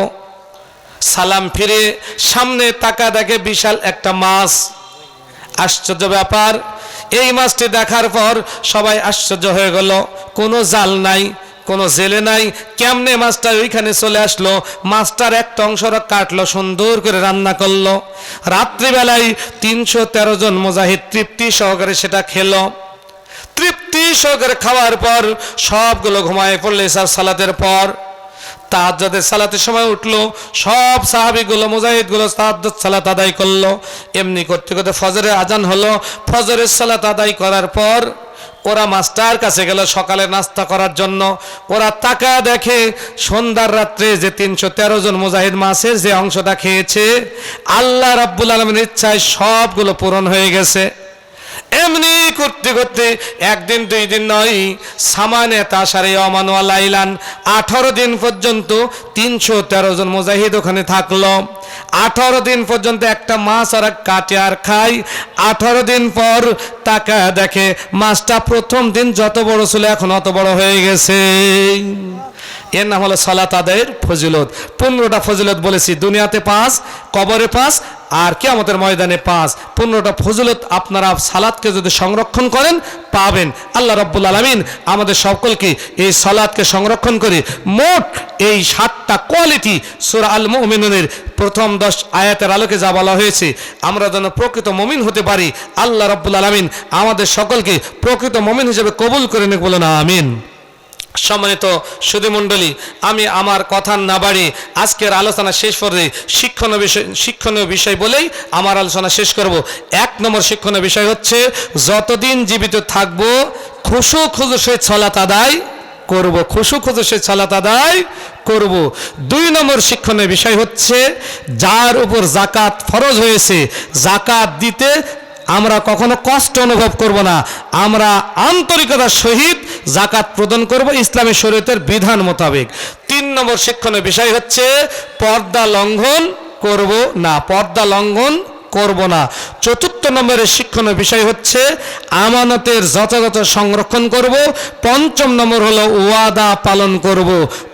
সালাম ফিরে সামনে তাকা দেখে বিশাল একটা মাছ। আশ্চর্য ব্যাপার, এই মাছটি দেখার পর সবাই আশ্চর্য হয়ে গেল। কোনো জাল নাই, কোনো জেলে নাই, কেমনে মাছটা ওইখানে চলে আসলো? মাছটার একটা অংশ কাটলো, সুন্দর করে রান্না করলো। রাত্রিবেলায় 313 জন মুজাহিদ তৃপ্তি সহকারে সেটা খেলো। তৃপ্তি সহকারে খাওয়ার পর সবগুলো ঘুমায় পড়লে সালাতের পর। তাহাজ্জুদের সালাতের সময় উঠলো, সব সাহাবীগুলো মুজাহিদগুলো তাহাজ্জুদ সালাত আদায় করলো। এমনি করতে করতে ফজরের আজান হলো। ফজরের সালাত আদায় করার পর ওরা মাস্টার কাছে গেল সকালে নাস্তা করার জন্য। ওরা তাকা দেখে সন্ধ্যার রাত্রে যে 313 জন মুজাহিদ মাছের যে অংশটা খেয়েছে, আল্লাহ রাব্বুল আলামিনের ইচ্ছায় সবগুলো পূরণ হয়ে গেছে। এমনি করতে করতে একদিন 2 দিন নয়, সামানে তাশারে ইয়ামান ওয়া লাইলান, 18 দিন পর্যন্ত 313 জন মুজাহিদ ওখানে থাকলো। 18 দিন পর্যন্ত একটা মাছ আর কাটে আর খায়। 18 দিন পর তাকা দেখে মাছটা প্রথম দিন যত বড় ছিল এখন অত বড় হয়ে গেছে। এর নাম হলো সালাত আদায়ের ফজিলত। 15টা ফজিলত বলেছি, দুনিয়াতে 5, কবরে 5 আর কিয়ামতের ময়দানে 5। 15টা ফজিলত আপনারা সালাতকে যদি সংরক্ষণ করেন পাবেন। আল্লাহ রাব্বুল আলামিন আমাদের সকলকে এই সালাতকে সংরক্ষণ করে মোট এই 7টা কোয়ালিটি সূরা আল মুমিনুনের প্রথম 10 আয়াতের আলোকে যা বলা হয়েছে, আমরা যেন প্রকৃত মুমিন হতে পারি। আল্লাহ রাব্বুল আলামিন আমাদের সকলকে প্রকৃত মুমিন হিসেবে কবুল করে নিক, বলুন আমিন। সম্মানিত সুধীমণ্ডলী, আমি আমার কথা না বাড়িয়ে আজকের আলোচনা শেষ করে শিক্ষণীয় বিষয় বলেই আমার আলোচনা শেষ করব। 1 নম্বর শিক্ষণীয় বিষয় হচ্ছে যতদিন জীবিত থাকব খুশু খুজুর সহিত সালাত আদায় করব, খুশু খুজুর সহিত সালাত আদায় করব। 2 নম্বর শিক্ষণীয় বিষয় হচ্ছে যার উপর যাকাত ফরজ হয়েছে, যাকাত দিতে আমরা কখনো কষ্ট অনুভব করব না, আমরা আন্তরিকতার সহিত জাকাত প্রদান করব ইসলামী শরীয়তের বিধান মোতাবেক। 3 নম্বর শিক্ষণীয় বিষয় হচ্ছে পর্দা লঙ্ঘন করব না, পর্দা লঙ্ঘন করব না। 4 নম্বরের শিক্ষণীয় বিষয় হচ্ছে আমানতের যথাযথ সংরক্ষণ করব। 5 নম্বর হলো ওয়াদা পালন করব,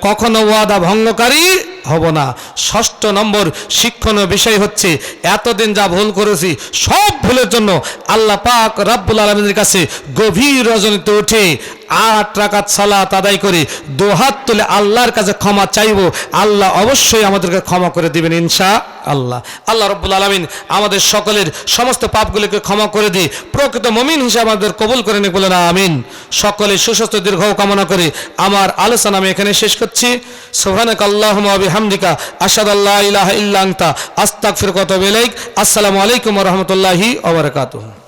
কখনো ওয়াদা ভঙ্গকারী হব না। 6 নম্বর শিক্ষণীয় বিষয় হচ্ছে এতদিন যা ভুল করেছি সব ভুলের জন্য আল্লাহ পাক রব্বুল আলামিনের কাছে গভীর রজনীতে উঠে 8 রাকাত সালাত আদায় করে 2 হাত তুলে আল্লাহর কাছে ক্ষমা চাইব। আল্লাহ অবশ্যই আমাদেরকে ক্ষমা করে দিবেন ইনশাআল্লাহ। আল্লাহ রব্বুল আলামিন আমাদের সকলের সমস্ত পাপগুলিকে ক্ষমা করে দিয়ে প্রকৃত মুমিন হিসেবে আমাদের কবুল করে নিয়ে বলেন আমিন। সকলে সুস্বাস্থ্য দীর্ঘ কামনা করে আমার আলোচনা আমি এখানে শেষ করছি। সুবহানাকা আল্লাহুম্মা ওয়া বিহামদিকা আশহাদু আল্লা ইলাহা ইল্লা আনতা আস্তাগফিরুকা ওয়া আতুবু ইলাইক। আসসালামু আলাইকুম ওয়া রাহমাতুল্লাহি ওয়া বারাকাতুহু।